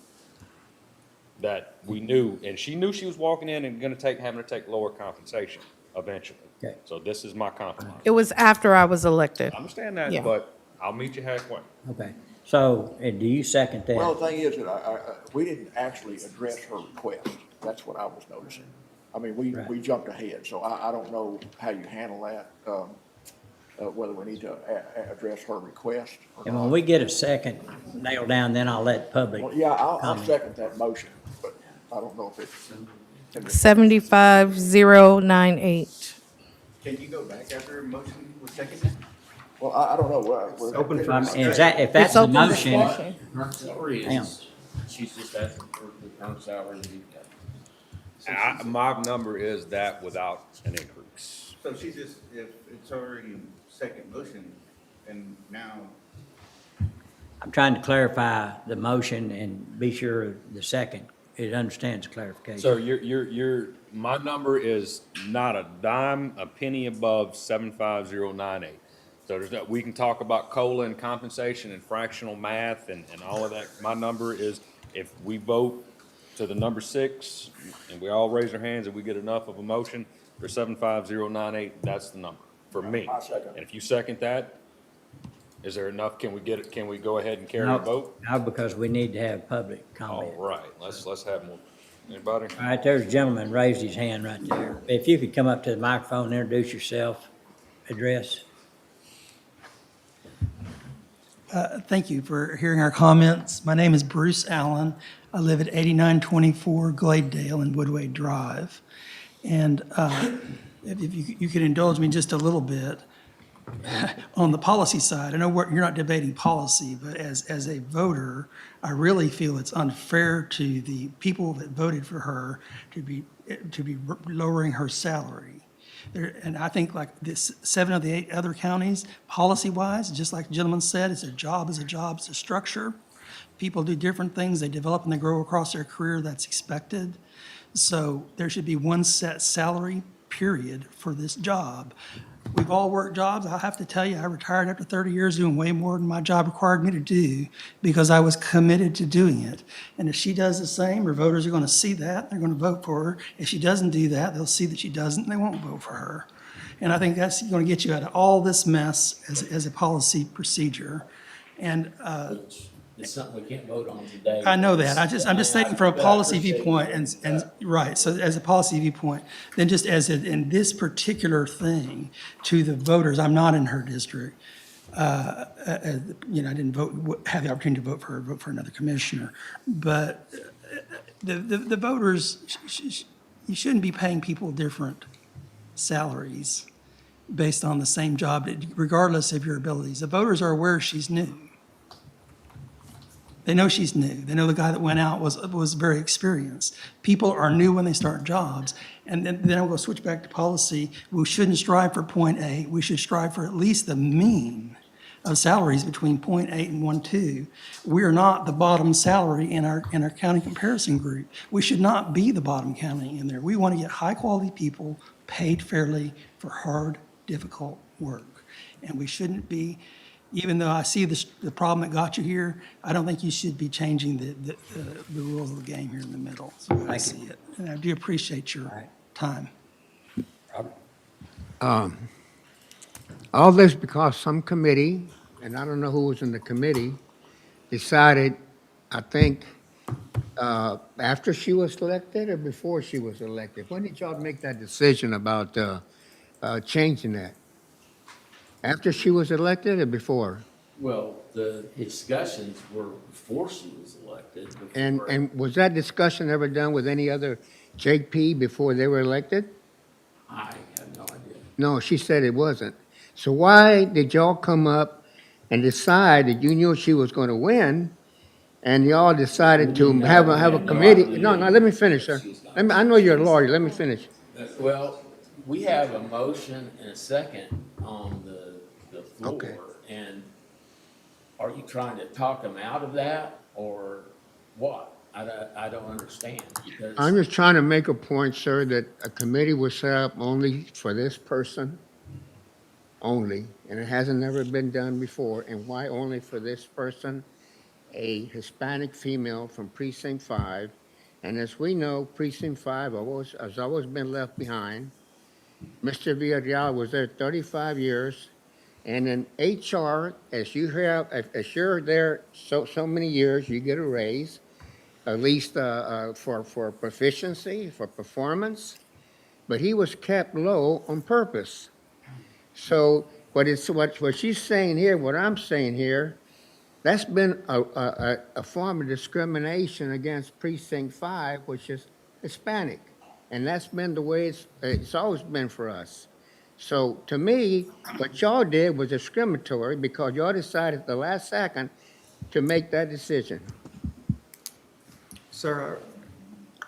that we knew, and she knew she was walking in and having to take lower compensation eventually. Okay. So this is my compromise. It was after I was elected. I understand that, Yeah. but I'll meet you halfway. Okay, so, and do you second that? Well, the thing is that we didn't actually address her request. That's what I was noticing. I mean, we jumped ahead, so I don't know how you handle that, whether we need to address her request or And when not. we get a second nailed down, then I'll let public Well, yeah, I'll comment. second that motion, but I don't know if it's. 75,098. Can you go back after a motion was seconded? Well, I don't know. Open for If that's It's the open motion, discussion. Her salary Damn. is, she's just asking for the current salary to be kept. My number is that without an increase. So she just, if it's already second motion, and now. I'm trying to clarify the motion and be sure the second, it understands clarification. So my number is not a dime, a penny above 75098. So we can talk about COLA and compensation and fractional math and all of that. My number is, if we vote to the number 6 and we all raise our hands and we get enough of a motion for 75098, that's the number for me. I second. And if you second that, is there enough? Can we go ahead and carry No, a vote? No, because we need to have public All comment. right, let's have more. Anybody? All right, there's a gentleman raised his hand right there. If you could come up to the microphone, introduce yourself, address. Thank you for hearing our comments. My name is Bruce Allen. I live at 8924 Gladedale in Woodway Drive. And if you could indulge me just a little bit, on the policy side, I know you're not debating policy, but as a voter, I really feel it's unfair to the people that voted for her to be lowering her salary. And I think like this, 7 of the 8 other counties, policy-wise, just like the gentleman said, it's a job, it's a structure. People do different things, they develop and they grow across their career, that's expected. So there should be one set salary, period, for this job. We've all worked jobs. I have to tell you, I retired after 30 years doing way more than my job required me to do because I was committed to doing it. And if she does the same, her voters are going to see that, they're going to vote for her. If she doesn't do that, they'll see that she doesn't, and they won't vote for her. And I think that's going to get you out of all this mess as a policy procedure. And It's something we can't vote on today. I know that. I'm just stating from a But I policy appreciate viewpoint you and, bringing that up. right, so as a policy viewpoint, then just as in this particular thing to the voters, I'm not in her district. You know, I didn't have the opportunity to vote for another commissioner. But the voters, you shouldn't be paying people different salaries based on the same job, regardless of your abilities. The voters are aware she's new. They know she's new. They know the guy that went out was very experienced. People are new when they start jobs. And then I'm going to switch back to policy. We shouldn't strive for point A. We should strive for at least the mean of salaries between point 0.8 and 1.2. We are not the bottom salary in our county comparison group. We should not be the bottom county in there. We want to get high-quality people paid fairly for hard, difficult work. And we shouldn't be, even though I see the problem that got you here, I don't think you should be changing the rules of the game here in the middle. So I see it. And I do appreciate your time. All this because some committee, and I don't know who was in the committee, decided, I think, after she was elected or before she was elected. When did y'all make that decision about changing that? After she was elected or before? Well, the discussions were before she was elected. And was that discussion ever done with any other JP before they were elected? I have no idea. No, she said it wasn't. So why did y'all come up and decide that you knew she was going to win, and y'all decided to have a committee? No, let me finish, sir. I know you're a lawyer. Let me finish. Well, we have a motion and a second on the floor. Okay. And are you trying to talk them out of that, or what? I don't understand, because. I'm just trying to make a point, sir, that a committee was set up only for this person, only, and it hasn't never been done before. And why only for this person? A Hispanic female from Precinct 5. And as we know, Precinct 5 has always been left behind. Mr. Villarreal was there 35 years. And in HR, as you're there so many years, you get a raise, at least for proficiency, for performance. But he was kept low on purpose. So what she's saying here, what I'm saying here, that's been a form of discrimination against Precinct 5, which is Hispanic. And that's been the way it's always been for us. So to me, what y'all did was discriminatory because y'all decided at the last second to make that decision. Sir,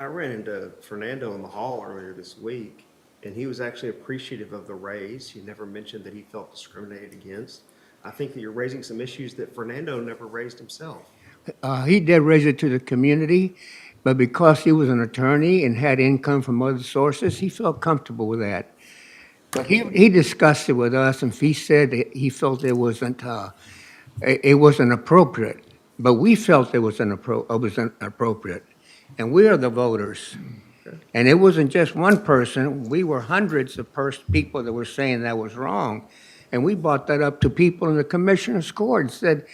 I ran into Fernando in the hall earlier this week, and he was actually appreciative of the raise. He never mentioned that he felt discriminated against. I think that you're raising some issues that Fernando never raised himself. He did raise it to the community, but because he was an attorney and had income from other sources, he felt comfortable with that. But he discussed it with us, and he said that he felt it wasn't appropriate. But we felt it was appropriate, and we are the voters. And it wasn't just one person. We were hundreds of people that were saying that was wrong. And we brought that up to people in the commissioner's court and said,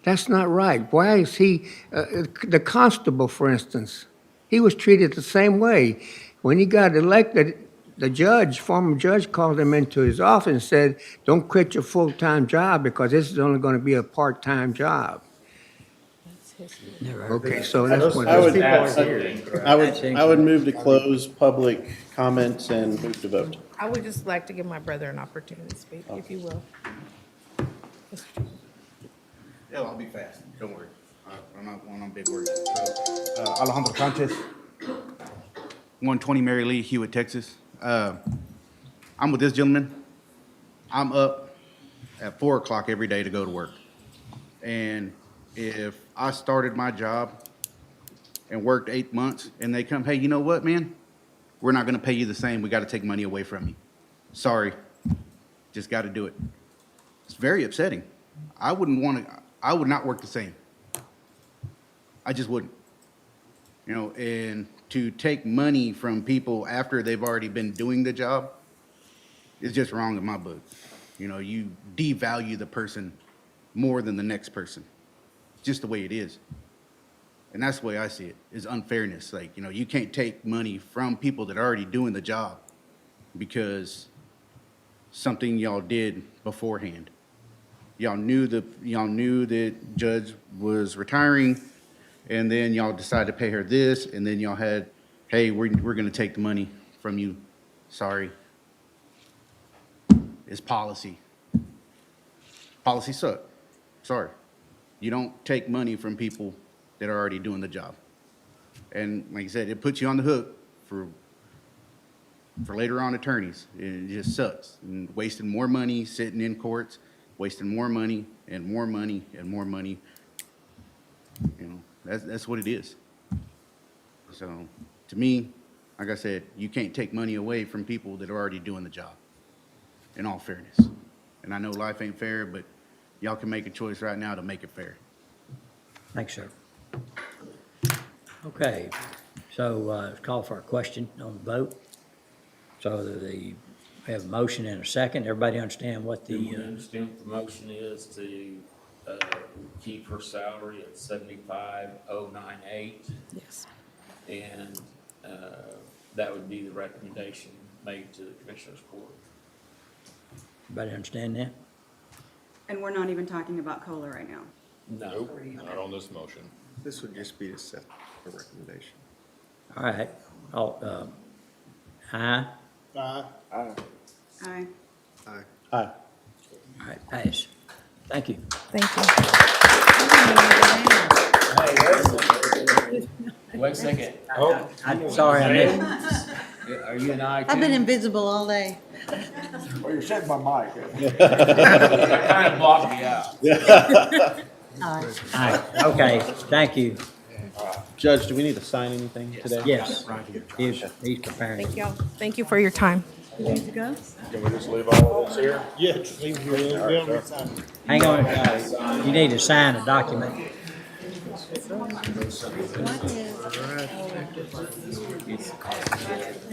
that's not right. Why is he, the constable, for instance, he was treated the same way. When he got elected, the former judge called him into his office and said, don't quit your full-time job because this is only going to be a part-time job. Okay, so that's what. I would move to close public comments and move to vote. I would just like to give my brother an opportunity to speak, if you will. Yeah, I'll be fast. Don't worry. I'm not going on big words. So, Alejandro Sanchez, 120 Mary Lee, Hewitt, Texas. I'm with this gentleman. I'm up at 4 o'clock every day to go to work. And if I started my job and worked 8 months and they come, hey, you know what, man? We're not going to pay you the same. We got to take money away from you. Sorry. Just got to do it. It's very upsetting. I would not work the same. I just wouldn't. You know, and to take money from people after they've already been doing the job is just wrong in my book. You know, you devalue the person more than the next person. Just the way it is. And that's the way I see it, is unfairness. Like, you know, you can't take money from people that are already doing the job because something y'all did beforehand. Y'all knew that Judge was retiring, and then y'all decided to pay her this, and then y'all had, hey, we're gonna take the money from you. Sorry. It's policy. Policy suck. Sorry. You don't take money from people that are already doing the job. And like I said, it puts you on the hook for later on attorneys. It just sucks. And wasting more money sitting in courts, wasting more money and more money and more money. You know, that's what it is. So to me, like I said, you can't take money away from people that are already doing the job, in all fairness. And I know life ain't fair, but y'all can make a choice right now to make it fair. Thanks, sir. Okay, so let's call for a question on the vote. So we have a motion and a second. Everybody understand what Do we the, understand what the motion is to keep her salary at 75,098? Yes. And that would be the recommendation made to the Commissioners Court. everybody understand that? And we're not even talking about COLA right now. No. Not on this motion. This would just be to set a recommendation. All right, all, aye? Aye. Aye. Aye. All right, pass. Thank you. Thank you. Wait a second. I'm sorry, I missed. Are you an I too? I've been invisible all day. Well, you're setting my mic. Kind of blocked me out. All right, okay, thank you. Judge, do we need to sign anything today? Yes, he's preparing. Thank y'all. Thank you for your time. Ready to go? Can we just leave all of this here? Yeah, just leave it here. We'll resign. Hang on, you need to sign a document.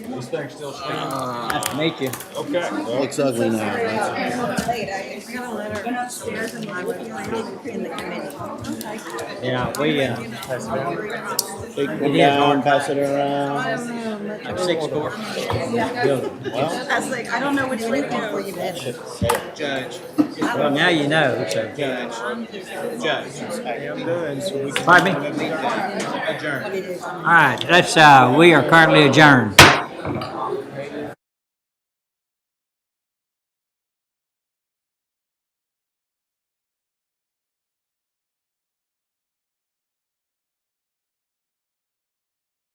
This thing's still stinking. Nice to meet you. Okay. Looks ugly now. I got a letter. Went upstairs and I was in the committee. Yeah, we, Take it down, pass it around. like 6 court building. I was like, I don't know which way to go. Judge, Well, now you know, so. Judge, I'm doing, so we can. Pardon me? Adjourn. All right, let's, we are currently adjourned.